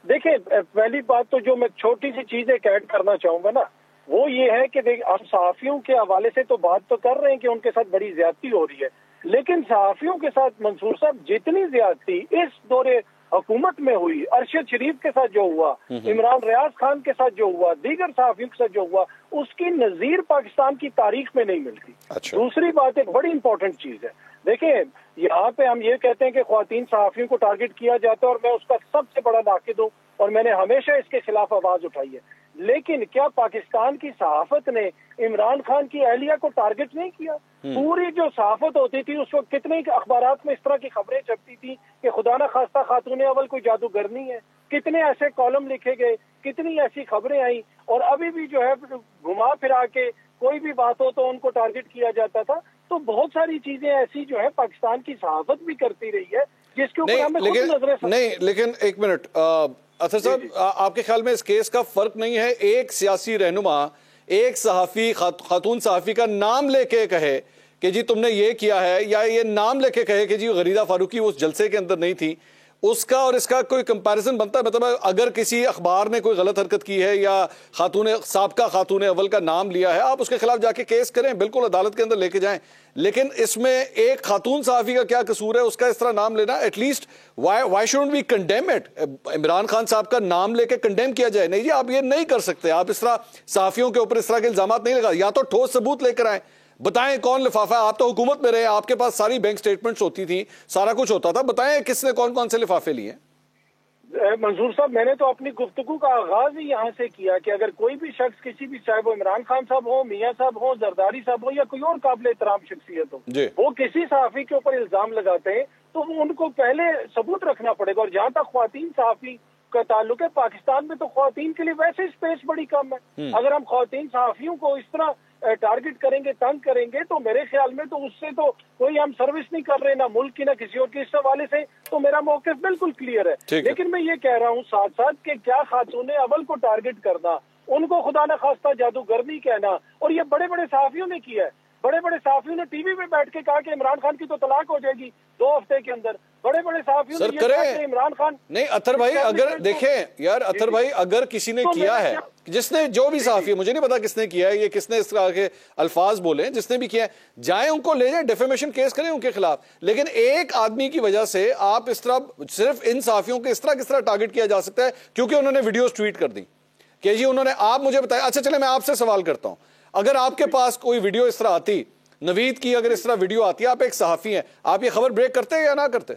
देखिए, पहली बात तो जो मैं छोटी सी चीज एक ऐड करना चाहूंगा ना, वो ये है कि देख, हम सहाफियों के हवाले से तो बात तो कर रहे हैं कि उनके साथ बड़ी ज्यादती हो रही है, लेकिन सहाफियों के साथ मंसूर साहब जितनी ज्यादती इस दौरे हुकूमत में हुई, अरशद शरीफ के साथ जो हुआ, इमरान रियाज खान के साथ जो हुआ, दीगर सहाफियों के साथ जो हुआ, उसकी नजीर पाकिस्तान की तारीख में नहीं मिलती। अच्छा। दूसरी बात एक बड़ी इंपॉर्टेंट चीज है, देखिए यहाँ पे हम ये कहते हैं कि ख्वातीन सहाफियों को टारगेट किया जाता है और मैं उसका सबसे बड़ा नाकिद हूँ और मैंने हमेशा इसके खिलाफ आवाज उठाई है। लेकिन क्या पाकिस्तान की सहाफत ने इमरान खान की अहलिया को टारगेट नहीं किया? पूरी जो सहाफत होती थी उस वक्त कितने अखबारात में इस तरह की खबरें छपती थी कि खुदा ना खास्ता खातून अव्वल कोई जादूगरनी है, कितने ऐसे कॉलम लिखे गए, कितनी ऐसी खबरें आई, और अभी भी जो है घुमा फिरा के कोई भी बात हो तो उनको टारगेट किया जाता था। तो बहुत सारी चीजें ऐसी जो है पाकिस्तान की सहाफत भी करती रही है जिसके ऊपर हमें खुद नजरें नहीं, लेकिन एक मिनट अतर साहब, आपके ख्याल में इस केस का फर्क नहीं है एक सियासी रहनुमा एक सहाफी खातून सहाफी का नाम लेके कहे कि जी तुमने ये किया है, या ये नाम लेके कहे कि जी गरीदा फारूकी उस जलसे के अंदर नहीं थी, उसका और इसका कोई कंपैरिजन बनता है? मतलब अगर किसी अखबार ने कोई गलत हरकत की है या साबका खातून अव्वल का नाम लिया है, आप उसके खिलाफ जाके केस करें, बिल्कुल अदालत के अंदर लेके जाएं, लेकिन इसमें एक खातून सहाफी का क्या कसूर है उसका इस तरह नाम लेना? At least why shouldn't we condemn it? Imran Khan साहब का नाम लेके कंडेम किया जाए? नहीं जी, आप ये नहीं कर सकते, आप इस तरह सहाफियों के ऊपर इस तरह के इल्जाम नहीं लगा, या तो ठोस सबूत लेकर आए, बताएं कौन लिफाफा है। आप तो हुकूमत में रहे, आपके पास सारी बैंक स्टेटमेंट्स होती थी, सारा कुछ होता था, बताएं किसने कौन कौन से लिफाफे लिए? मंजूर साहब, मैंने तो अपनी गुफ्तगू का आगाज ही यहाँ से किया कि अगर कोई भी शख्स किसी भी, चाहे वो इमरान खान साहब हो, मियां साहब हो, जरदारी साहब हो या कोई और काबिल एहतराम शख्सियत हो, वो किसी सहाफी के ऊपर इल्जाम लगाते हैं तो उनको पहले सबूत रखना पड़ेगा। और जहाँ तक ख्वातीन सहाफी का ताल्लुक है, पाकिस्तान में तो ख्वातीन के लिए वैसे स्पेस बड़ी कम है। अगर हम ख्वातीन सहाफियों को इस तरह टारगेट करेंगे, तंग करेंगे, तो मेरे ख्याल में तो उससे तो कोई हम सर्विस नहीं कर रहे, ना मुल्क की ना किसी और के। इस हवाले से तो मेरा मौक़िफ़ बिल्कुल क्लियर है। लेकिन मैं ये कह रहा हूँ साथ साथ कि क्या खातून अव्वल को टारगेट करना, उनको खुदा न खास्ता जादूगरनी कहना, और ये बड़े बड़े सहाफियों ने किया है। बड़े बड़े सहाफियों ने टीवी में बैठ के कहा कि इमरान खान की तो तलाक हो जाएगी 2 हफ्ते के अंदर। बड़े बड़े सहाफियों ने ये कहा कि इमरान खान नहीं। अतर भाई, अगर देखें यार, अतर भाई, अगर किसी ने किया है, जिसने जो भी सहाफी, मुझे नहीं पता किसने किया है, ये किसने इस तरह के अल्फाज बोले, जिसने भी किया है, जाए उनको ले जाए, डेफेमेशन केस करें उनके खिलाफ। लेकिन एक आदमी की वजह से आप इस तरह, सिर्फ इन सहाफियों को इस तरह टारगेट किया जा सकता है क्योंकि उन्होंने वीडियोस ट्वीट कर दी कि जी उन्होंने, आप मुझे बताया। अच्छा चले, मैं आपसे सवाल करता हूं, अगर आपके पास कोई वीडियो इस तरह आती, नवीद की अगर इस तरह वीडियो आती है, आप एक सहाफी हैं, आप ये खबर ब्रेक करते या ना करते?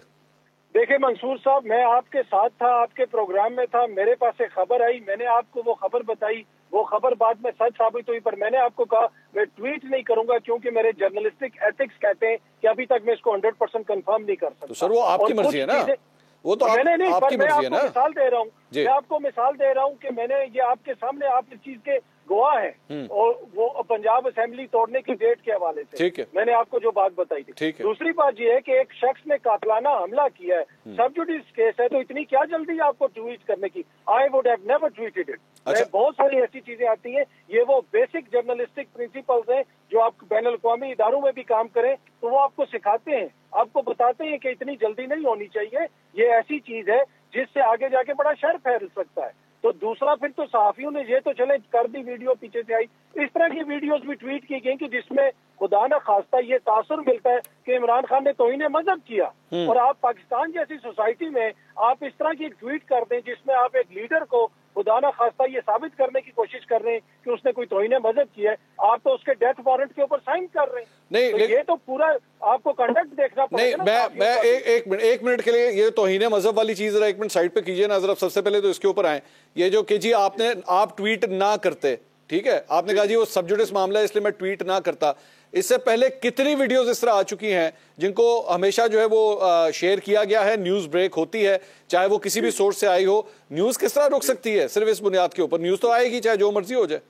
देखिए मंसूर साहब, मैं आपके साथ था, आपके प्रोग्राम में था, मेरे पास एक खबर आई, मैंने आपको वो खबर बताई, वो खबर बाद में सच साबित हुई, पर मैंने आपको कहा मैं ट्वीट नहीं करूंगा क्योंकि मेरे जर्नलिस्टिक एथिक्स कहते हैं कि अभी तक मैं इसको 100% कंफर्म नहीं कर सकता। तो सर वो आपकी मर्जी है ना, वो तो आपकी मर्जी है ना। मिसाल दे रहा हूँ, मैं आपको मिसाल दे रहा हूँ कि मैंने ये आपके सामने, आप इस चीज के गवाह है, और वो पंजाब असेंबली तोड़ने की डेट के हवाले से मैंने आपको जो बात बताई थी। दूसरी बात ये है कि एक शख्स ने कातलाना हमला किया है, सब जुडिस केस है, तो इतनी क्या जल्दी आपको ट्वीट करने की? I would have never tweeted it. बहुत सारी ऐसी चीजें आती हैं, ये वो बेसिक जर्नलिस्टिक प्रिंसिपल्स हैं जो आप बैनुल अक़वामी इदारों में भी काम करें तो वो आपको सिखाते हैं, आपको बताते हैं कि इतनी जल्दी नहीं होनी चाहिए, ये ऐसी चीज है जिससे आगे जाके बड़ा शर फैल सकता है। तो दूसरा, फिर तो सहाफियों ने ये तो चले कर दी, वीडियो पीछे से आई, इस तरह की वीडियोस भी ट्वीट की गई कि जिसमें खुदा न खास्ता ये तासुर मिलता है कि इमरान खान ने तौहीन मजहब किया। और आप पाकिस्तान जैसी सोसाइटी में आप इस तरह की एक ट्वीट कर दें जिसमें आप एक लीडर को खुदा न खास्ता ये साबित करने की कोशिश कर रहे हैं कि उसने कोई तौहीन मजहब किया है, आप तो उसके डेथ वारंट के ऊपर साइन कर रहे हैं। नहीं, तो ये तो पूरा आपको कंडक्ट देखना पड़ेगा। नहीं, मैं एक मिनट के लिए ये तौहीन मजहब वाली चीज जरा एक मिनट साइड पे कीजिए ना जरा। सबसे पहले तो इसके ऊपर आए, ये जो कि जी आप ट्वीट ना करते, ठीक है, आपने कहा जी वो सब्जुडिस मामला है इसलिए मैं ट्वीट ना करता। इससे पहले कितनी वीडियोस इस तरह आ चुकी हैं जिनको हमेशा जो है वो शेयर किया गया है, न्यूज ब्रेक होती है, चाहे वो किसी भी सोर्स से आई हो। न्यूज किस तरह रुक सकती है सिर्फ इस बुनियाद के ऊपर? न्यूज तो आएगी चाहे जो मर्जी हो जाए।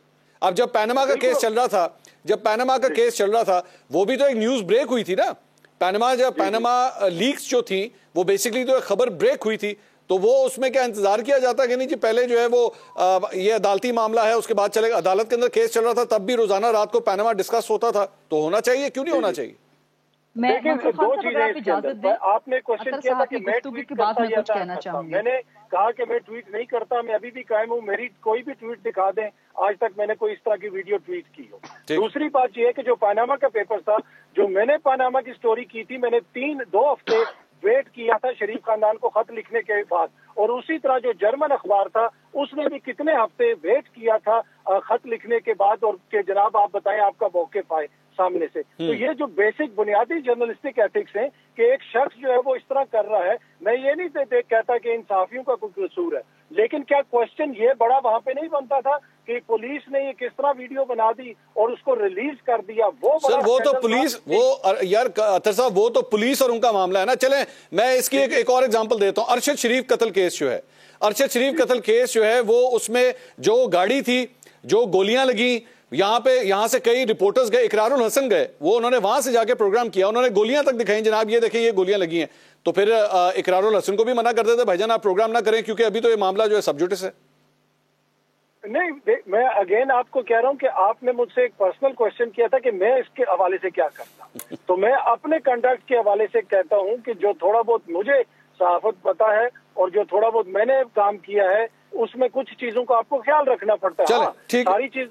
अब जब पैनामा का केस चल रहा था, वो भी तो एक न्यूज ब्रेक हुई थी ना। पैनामा लीक्स जो थी वो बेसिकली तो एक खबर ब्रेक हुई थी, तो वो उसमें क्या इंतजार किया जाता कि नहीं जी पहले जो है वो ये अदालती मामला है उसके बाद चलेगा। अदालत के अंदर केस चल रहा था तब भी रोजाना रात को पैनामा डिस्कस होता था, तो होना चाहिए, क्यों नहीं होना चाहिए? लेकिन दो चीजें, आपने क्वेश्चन किया था कि मैं ट्वीट करता या कहना चाहूंगा, मैंने कहा कि मैं ट्वीट नहीं करता, मैं अभी भी कायम हूँ, मेरी कोई भी ट्वीट दिखा दें, आज तक मैंने कोई इस तरह की वीडियो ट्वीट की हो। दूसरी बात यह है कि जो पनामा का पेपर था, जो मैंने पनामा की स्टोरी की थी, मैंने 2 हफ्ते वेट किया था शरीफ खानदान को खत लिखने के बाद, और उसी तरह जो जर्मन अखबार था उसने भी कितने हफ्ते वेट किया था खत लिखने के बाद, और कि जनाब आप बताएं आपका मौक़िफ़ आए। सामने से। तो ये जो बेसिक बुनियादी जर्नलिस्टिक एथिक्स हैं कि एक शख्स जो है वो इस तरह कर रहा है, मैं ये नहीं कहता कि इन सहाफियों का कोई कसूर है, लेकिन क्या क्वेश्चन ये बड़ा वहां पे नहीं बनता था कि पुलिस ने ये किस तरह वीडियो बना दी और उसको रिलीज कर दिया? वो सर वो तो पुलिस, वो यार अतर साहब, वो तो पुलिस और उनका मामला है ना। चलें मैं इसकी एक और एग्जांपल देता हूं। अरशद शरीफ कत्ल केस जो है, अरशद शरीफ कत्ल केस जो है, वो उसमें जो गाड़ी थी, जो गोलियां लगी, यहां से कई रिपोर्टर्स गए, इकरारुल हसन गए, वो उन्होंने वहां से जाके प्रोग्राम किया, उन्होंने गोलियां तक दिखाई, जनाब ये देखें ये गोलियां लगी हैं। तो फिर इकरारुल हसन को भी मना कर देते भाईजान आप प्रोग्राम ना करें, क्योंकि अभी तो ये मामला जो है सब जुडिस है। नहीं, मैं अगेन आपको कह रहा हूं कि आपने मुझसे एक पर्सनल क्वेश्चन किया था कि मैं इसके हवाले से क्या करता, तो मैं अपने कंडक्ट के हवाले से कहता हूं कि जो थोड़ा बहुत मुझे सहाफत पता है और जो थोड़ा बहुत मैंने काम किया है, उसमें कुछ चीजों का आपको ख्याल रखना पड़ता है।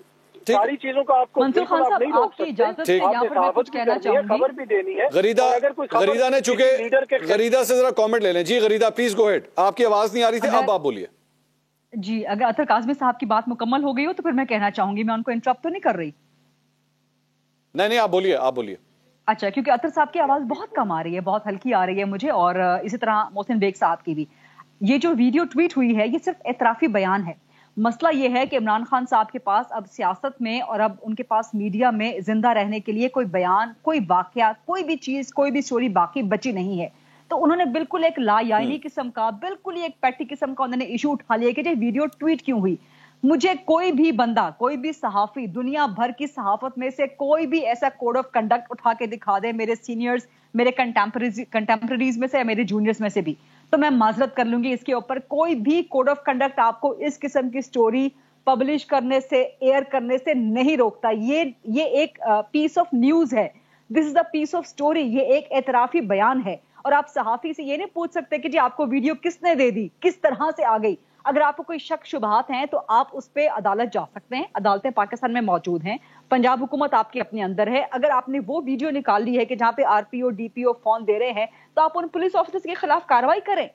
सारी चीजों का आपको मंसूर खान साहब, आपकी इजाजत है, यहाँ पर मैं कुछ कहना चाहूंगी, खबर भी देनी है। गरीदा ने चूंकि गरीदा से जरा कमेंट ले लें। जी गरीदा प्लीज गो हेड, आपकी आवाज नहीं आ रही थी, अब आप बोलिए। जी, अगर अतर काज़मी साहब की बात मुकम्मल हो गई हो तो फिर मैं कहना चाहूंगी, मैं उनको इंटरप्ट तो नहीं कर रही? नहीं आप बोलिए, आप बोलिए। अच्छा, क्योंकि अतर साहब की आवाज बहुत कम आ रही है, बहुत हल्की आ रही है मुझे, और इसी तरह मोहसिन बेग साहब की भी। ये जो वीडियो ट्वीट हुई है, ये सिर्फ एतराफी बयान है। मसला ये है कि इमरान खान साहब के पास अब सियासत में और अब उनके पास मीडिया में जिंदा रहने के लिए कोई बयान, कोई वाकया, कोई भी चीज, कोई भी स्टोरी बाकी बची नहीं है। तो उन्होंने बिल्कुल एक लायानी किस्म का, बिल्कुल ही एक पैटी किस्म का उन्होंने इशू उठा लिया कि ये वीडियो ट्वीट क्यों हुई। मुझे कोई भी बंदा, कोई भी सहाफी, दुनिया भर की सहाफत में से कोई भी ऐसा कोड ऑफ कंडक्ट उठा के दिखा दे, मेरे सीनियर्स, मेरे कंटेम्पररीज में से या मेरे जूनियर्स में से भी, तो मैं माजरत कर लूंगी इसके ऊपर। कोई भी कोड ऑफ कंडक्ट आपको इस किस्म की स्टोरी पब्लिश करने से, एयर करने से नहीं रोकता। ये एक पीस ऑफ न्यूज है, this is the piece of story, ये एक एतराफी बयान है। और आप सहाफी से ये नहीं पूछ सकते कि जी आपको वीडियो किसने दे दी, किस तरह से आ गई। अगर आपको कोई शक शुबहात हैं तो आप उस पर अदालत जा सकते हैं, अदालतें पाकिस्तान में मौजूद हैं, पंजाब हुकूमत आपके अपने अंदर है। अगर आपने वो वीडियो निकाल ली है कि जहां पे आरपीओ डीपीओ फोन दे रहे हैं, तो आप उन पुलिस ऑफिसर्स के खिलाफ कार्रवाई करें।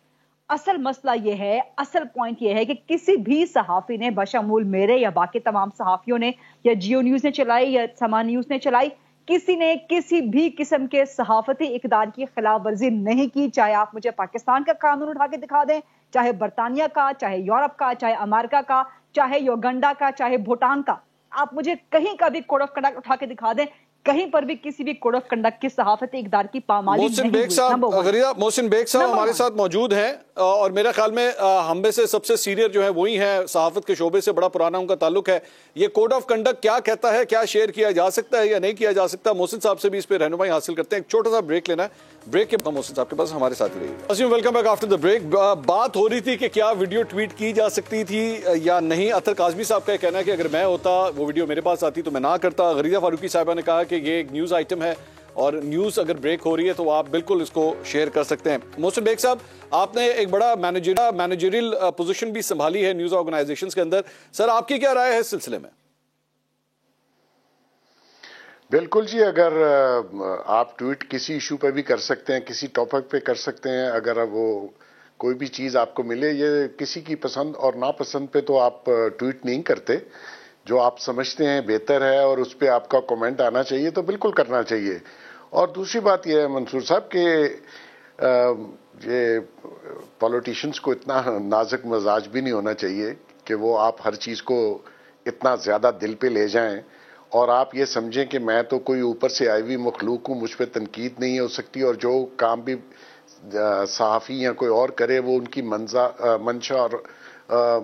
असल मसला ये है, असल पॉइंट ये है कि किसी भी सहाफी ने, बशमूल मेरे या बाकी तमाम सहाफियों ने, या जियो न्यूज ने चलाई या समा न्यूज ने चलाई, किसी ने किसी भी किस्म के सहाफती इकदार की खिलाफ वर्जी नहीं की। चाहे आप मुझे पाकिस्तान का कानून उठा के दिखा दें, चाहे बरतानिया का, चाहे यूरोप का, चाहे अमेरिका का, चाहे युगांडा का, चाहे भूटान का, आप मुझे कहीं का भी कोड ऑफ कंडक्ट उठा के दिखा दें, कहीं पर भी किसी भी कोड ऑफ कंडक्ट की सहाफती इकदार की पामाली नहीं हुई। मोहसिन बेग साहब हमारे साथ मौजूद हैं, और मेरे ख्याल में हम में से सबसे सीनियर जो है वही है, सहाफत के शोबे से बड़ा पुराना उनका ताल्लुक है। ये कोड ऑफ कंडक्ट क्या कहता है, क्या शेयर किया जा सकता है या नहीं किया जा सकता, मोहसिन साहब से भी इस पर रहनुमाई हासिल करते हैं। एक छोटा सा ब्रेक लेना है, ब्रेक के बाद मोहसिन साहब के पास हमारे साथ ही रहिए। Welcome back after the break. बात हो रही थी कि क्या वीडियो ट्वीट की जा सकती थी या नहीं। अतर काज़मी साहब का कहना है कि अगर मैं होता, वो वीडियो मेरे पास आती तो मैं ना करता। गरीदा फारूकी साहिबा ने कहा कि ये एक न्यूज़ आइटम है और न्यूज़ अगर ब्रेक हो रही है तो आप बिल्कुल इसको शेयर कर सकते हैं। मोहसिन बेग साहब, आपने एक बड़ा मैनेजरियल पोजीशन भी संभाली है न्यूज़ ऑर्गेनाइजेशंस के अंदर। सर आपकी क्या राय है इस सिलसिले में? बिल्कुल जी, अगर आप ट्वीट किसी इशू पे भी कर सकते हैं, किसी टॉपिक पे कर सकते हैं, अगर वो कोई भी चीज़ आपको मिले, ये किसी की पसंद और नापसंद पे तो आप ट्वीट नहीं करते। जो आप समझते हैं बेहतर है और उस पर आपका कमेंट आना चाहिए तो बिल्कुल करना चाहिए। और दूसरी बात यह है मंसूर साहब कि ये पॉलिटिशियंस को इतना नाजुक मिजाज भी नहीं होना चाहिए कि वो आप हर चीज़ को इतना ज़्यादा दिल पे ले जाएं और आप ये समझें कि मैं तो कोई ऊपर से आई हुई मखलूक हूँ, मुझ पर तनकीद नहीं हो सकती और जो काम भी सहाफ़ी या कोई और करे वो उनकी मंशा और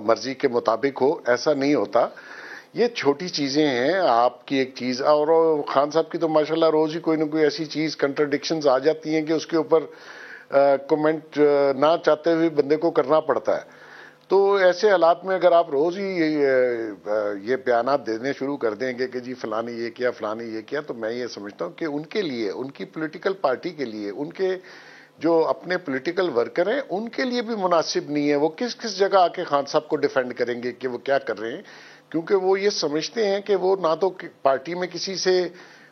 मर्जी के मुताबिक हो, ऐसा नहीं होता। ये छोटी चीज़ें हैं। आपकी एक चीज़, और खान साहब की तो माशाल्लाह रोज़ ही कोई ना कोई ऐसी चीज़ कंट्राडिक्शंस आ जाती हैं कि उसके ऊपर कमेंट ना चाहते हुए बंदे को करना पड़ता है। तो ऐसे हालात में अगर आप रोज़ ही ये बयानात देने शुरू कर देंगे कि जी फलानी ये किया, फलानी ये किया, तो मैं ये समझता हूँ कि उनके लिए, उनकी पॉलिटिकल पार्टी के लिए, उनके जो अपने पॉलिटिकल वर्कर हैं उनके लिए भी मुनासिब नहीं है। वो किस किस जगह आके खान साहब को डिफेंड करेंगे कि वो क्या कर रहे हैं, क्योंकि वो ये समझते हैं कि वो ना तो पार्टी में किसी से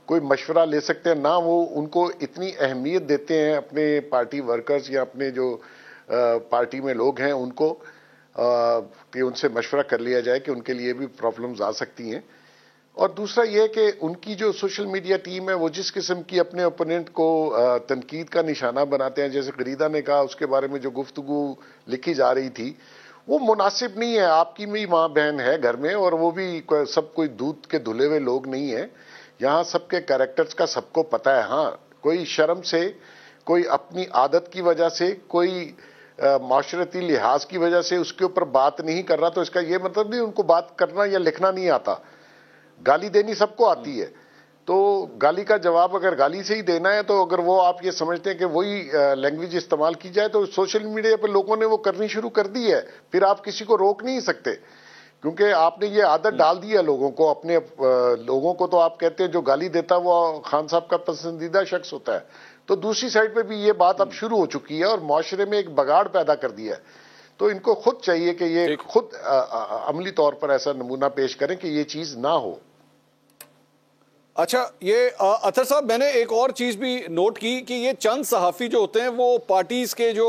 कोई मशवरा ले सकते हैं, ना वो उनको इतनी अहमियत देते हैं अपने पार्टी वर्कर्स या अपने जो पार्टी में लोग हैं उनको कि उनसे मशवरा कर लिया जाए कि उनके लिए भी प्रॉब्लम्स आ सकती हैं। और दूसरा यह कि उनकी जो सोशल मीडिया टीम है वो जिस किस्म की अपने ओपोनेंट को तनकीद का निशाना बनाते हैं, जैसे गरीदा ने कहा उसके बारे में जो गुफ्तगू लिखी जा रही थी वो मुनासिब नहीं है। आपकी भी माँ बहन है घर में और वो भी सब कोई दूध के धुले हुए लोग नहीं है। यहाँ सबके कैरेक्टर्स का सबको पता है। हाँ, कोई शर्म से, कोई अपनी आदत की वजह से, कोई माशरती लिहाज की वजह से उसके ऊपर बात नहीं कर रहा तो इसका यह मतलब नहीं उनको बात करना या लिखना नहीं आता। गाली देनी सबको आती है, तो गाली का जवाब अगर गाली से ही देना है तो अगर वो आप ये समझते हैं कि वही लैंग्वेज इस्तेमाल की जाए तो सोशल मीडिया पर लोगों ने वो करनी शुरू कर दी है। फिर आप किसी को रोक नहीं सकते क्योंकि आपने ये आदत डाल दी है लोगों को। अपने लोगों को तो आप कहते हैं जो गाली देता है वो खान साहब का पसंदीदा शख्स होता है, तो दूसरी साइड पे भी ये बात अब शुरू हो चुकी है और माशरे में एक बगाड़ पैदा कर दिया है। तो इनको खुद चाहिए कि ये खुद अमली तौर पर ऐसा नमूना पेश करें कि ये चीज ना हो। अच्छा, ये अतर साहब, मैंने एक और चीज भी नोट की कि ये चंद सहाफी जो होते हैं वो पार्टीज के जो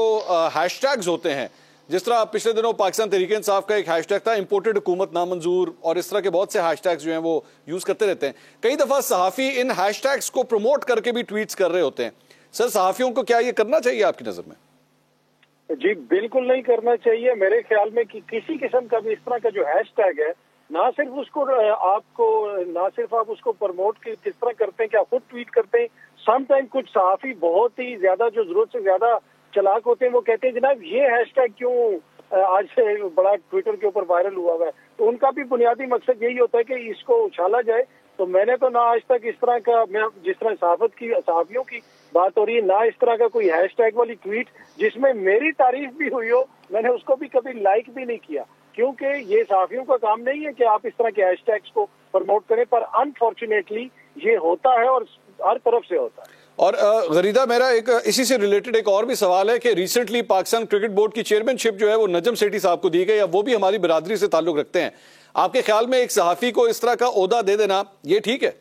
हैशटैग्स होते हैं, जिस तरह पिछले दिनों पाकिस्तान तहरीक इंसाफ का एक हैशटैग था इंपोर्टेड हुकूमत नामंजूर, और इस तरह के बहुत से हैशटैग्स जो हैं वो यूज करते रहते हैं। कई दफा सहाफी इन हैशटैग्स को प्रमोट करके भी ट्वीट्स कर रहे होते हैं। सर, सहाफियों को क्या ये करना चाहिए आपकी नजर में? जी बिल्कुल नहीं करना चाहिए मेरे ख्याल में कि किसी किस्म का भी इस तरह का जो हैशटैग है, ना सिर्फ आप उसको प्रमोट किस तरह करते हैं कि आप खुद ट्वीट करते हैं। समटाइम कुछ सहाफी बहुत ही ज्यादा जो जरूरत से ज्यादा चालाक होते हैं, वो कहते हैं जनाब ये हैशटैग क्यों आज से बड़ा ट्विटर के ऊपर वायरल हुआ है, तो उनका भी बुनियादी मकसद यही होता है कि इसको उछाला जाए। तो मैंने तो ना आज तक इस तरह का, मैं जिस तरह सहाफियों की बात हो रही है, ना इस तरह का कोई हैशटैग वाली ट्वीट जिसमें मेरी तारीफ भी हुई हो, मैंने उसको भी कभी लाइक भी नहीं किया, क्योंकि ये सहाफियों का काम नहीं है कि आप इस तरह के हैशटैग्स को प्रमोट करें। पर अनफॉर्चुनेटली ये होता है और हर तरफ से होता है। और गरीदा, मेरा एक इसी से रिलेटेड एक और भी सवाल है कि रिसेंटली पाकिस्तान क्रिकेट बोर्ड की चेयरमैनशिप जो है वो नजम सेठी साहब को दी गई, अब वो भी हमारी बिरादरी से ताल्लुक रखते हैं। आपके ख्याल में एक सहाफी को इस तरह का ओहदा दे देना ये ठीक है?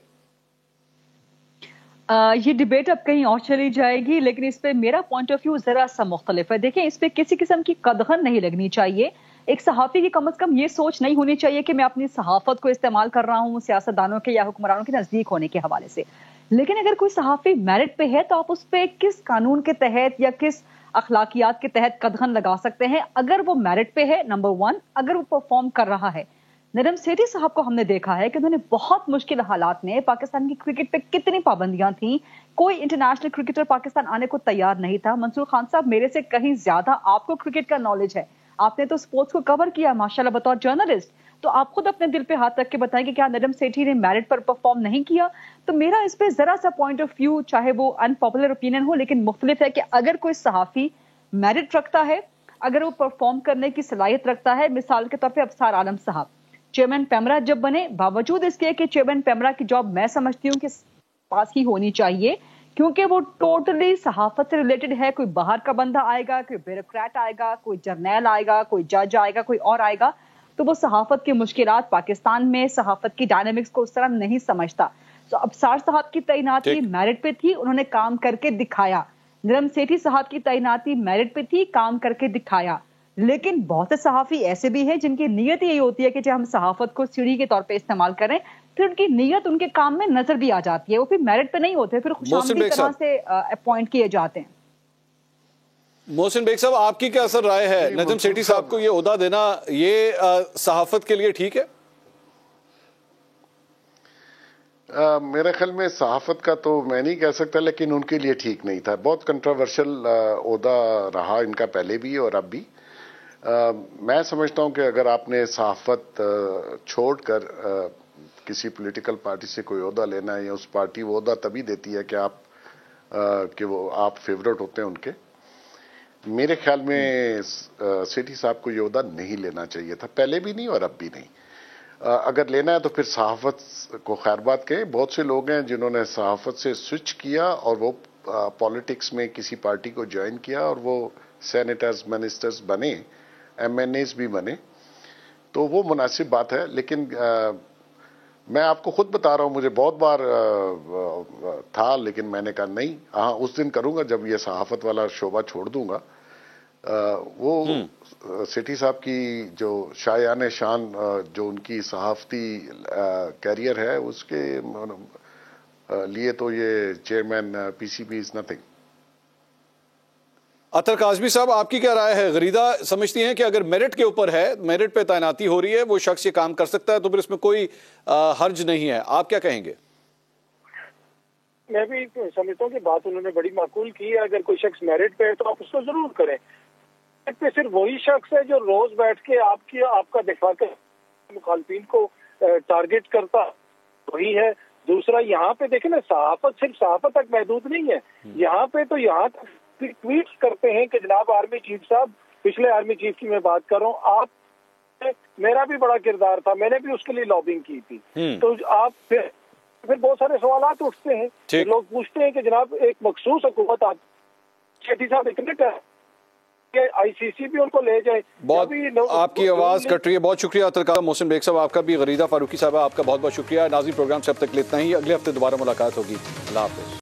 ये डिबेट अब कहीं और चली जाएगी, लेकिन इस पे मेरा पॉइंट ऑफ व्यू जरा सा मुख्तलिफ है। देखिए, इस पे किसी किस्म की कदगन नहीं लगनी चाहिए। एक सहाफी की कम से कम ये सोच नहीं होनी चाहिए कि मैं अपनी सहाफत को इस्तेमाल कर रहा हूँ सियासतदानों के या हुक्मरानों के नजदीक होने के हवाले से। लेकिन अगर कोई सहाफी मेरिट पे है तो आप उस पे किस कानून के तहत या किस अखलाकियात के तहत कदगन लगा सकते हैं? अगर वो मेरिट पे है, नंबर 1, अगर वो परफॉर्म कर रहा है। नजम सेठी साहब को हमने देखा है कि उन्होंने बहुत मुश्किल हालात में पाकिस्तान की क्रिकेट पे कितनी पाबंदियां थी, कोई इंटरनेशनल क्रिकेटर पाकिस्तान आने को तैयार नहीं था। मंसूर खान साहब, मेरे से कहीं ज्यादा आपको क्रिकेट का नॉलेज है, आपने तो स्पोर्ट्स को कवर किया माशाल्लाह बतौर जर्नलिस्ट, तो आप खुद अपने दिल पे हाथ रख के बताएं कि क्या नजम सेठी ने मेरिट पर परफॉर्म नहीं किया? तो मेरा इस पे जरा सा पॉइंट ऑफ व्यू, चाहे वो अनपॉपुलर ओपिनियन हो, लेकिन मुख्तलिफ है कि अगर कोई सहाफी मेरिट रखता है, अगर वो परफॉर्म करने की सलाहियत रखता है, मिसाल के तौर पर अफसार आलम साहब चेयरमैन पेमरा जब बने, बावजूद इसके कि चेयरमैन पेमरा की जॉब मैं समझती हूँ कि पास ही होनी चाहिए, क्योंकि वो टोटली सहाफत से रिलेटेड है। कोई बाहर का बंदा आएगा, कोई ब्यूरोक्रेट आएगा, कोई जर्नैल आएगा, कोई जज आएगा, कोई और आएगा, तो वो सहाफत की मुश्किलात, पाकिस्तान में सहाफत की डायनेमिक्स को उस तरह नहीं समझता। तो अफसार साहब की तैनाती मेरिट पे थी, उन्होंने काम करके दिखाया। नजम सेठी साहब की तैनाती मेरिट पे थी, काम करके दिखाया। लेकिन बहुत से सहाफी ऐसे भी हैं जिनकी नीयत यही होती है कि जब हम सहाफत को सीढ़ी के तौर पे इस्तेमाल करें, फिर उनकी नीयत उनके काम में नजर भी आ जाती है, वो फिर मेरिट पे नहीं होते, फिर खुशामदी तरह से अपॉइंट किए जाते हैं। मोहसिन बेग साहब, आपकी क्या असर राय है? नजम सेठी साहब को ये ओहदा देना ये सहाफत के लिए ठीक है? मेरे ख्याल में सहाफत का तो मैं नहीं कह सकता, लेकिन उनके लिए ठीक नहीं था। बहुत कंट्रोवर्शियल ओहदा रहा इनका पहले भी और अब भी। मैं समझता हूं कि अगर आपने सहाफत छोड़कर किसी पॉलिटिकल पार्टी से कोई ओहदा लेना है, या उस पार्टी वो ओहदा तभी देती है कि वो आप फेवरेट होते हैं उनके, मेरे ख्याल में सेठी साहब को ये ओहदा नहीं लेना चाहिए था, पहले भी नहीं और अब भी नहीं। अगर लेना है तो फिर सहाफत को खैरबाद कहें। बहुत से लोग हैं जिन्होंने सहाफत से स्विच किया और वो पॉलिटिक्स में किसी पार्टी को ज्वाइन किया और वो सेनेटर्स, मिनिस्टर्स बने, MNAs भी बने, तो वो मुनासिब बात है। लेकिन मैं आपको खुद बता रहा हूं, मुझे बहुत बार था, लेकिन मैंने कहा नहीं, हाँ उस दिन करूंगा जब ये सहाफत वाला शोबा छोड़ दूंगा। वो सेठी साहब की जो शायान शान जो उनकी सहाफती कैरियर है उसके लिए तो ये चेयरमैन पीसीबी इज नथिंग। अतर काज़मी साहब, आपकी क्या राय है? गरीदा समझती हैं कि अगर मेरिट के ऊपर है, मेरिट पे तैनाती हो रही है, वो शख्स ये काम कर सकता है, तो फिर इसमें कोई हर्ज नहीं है। आप क्या कहेंगे? मैं भी समझता हूँ कि बात उन्होंने बड़ी माकूल की है। अगर कोई शख्स मेरिट पे है तो आप उसको जरूर करें। पे सिर्फ वही शख्स है जो रोज बैठ के आपका दिफा कर मुखालफिन को टारगेट करता वही है। दूसरा, यहाँ पे देखें ना, सहाफत सिर्फ सहाफत तक महदूद नहीं है। यहाँ पे तो यहाँ तक ट्वीट्स करते हैं कि जनाब आर्मी चीफ साहब, पिछले आर्मी चीफ की मैं बात कर रहा हूँ, आप मेरा भी बड़ा किरदार था, मैंने भी उसके लिए लॉबिंग की थी। तो आप फिर बहुत सारे सवाल उठते हैं। लोग पूछते हैं कि जनाब एक मखसूस हुकूमत आप शेट्टी साहब इतने आईसीसी भी उनको ले जाए। बहुत आपकी आवाज कट रही है। बहुत शुक्रिया अतर मोहसिन बेग साहब आपका भी। गरीदा फारूकी साहब आपका बहुत बहुत शुक्रिया। नाज़रीन, प्रोग्राम से अब तक इतना ही। अगले हफ्ते दोबारा मुलाकात होगी। अल्लाह हाफ़िज़।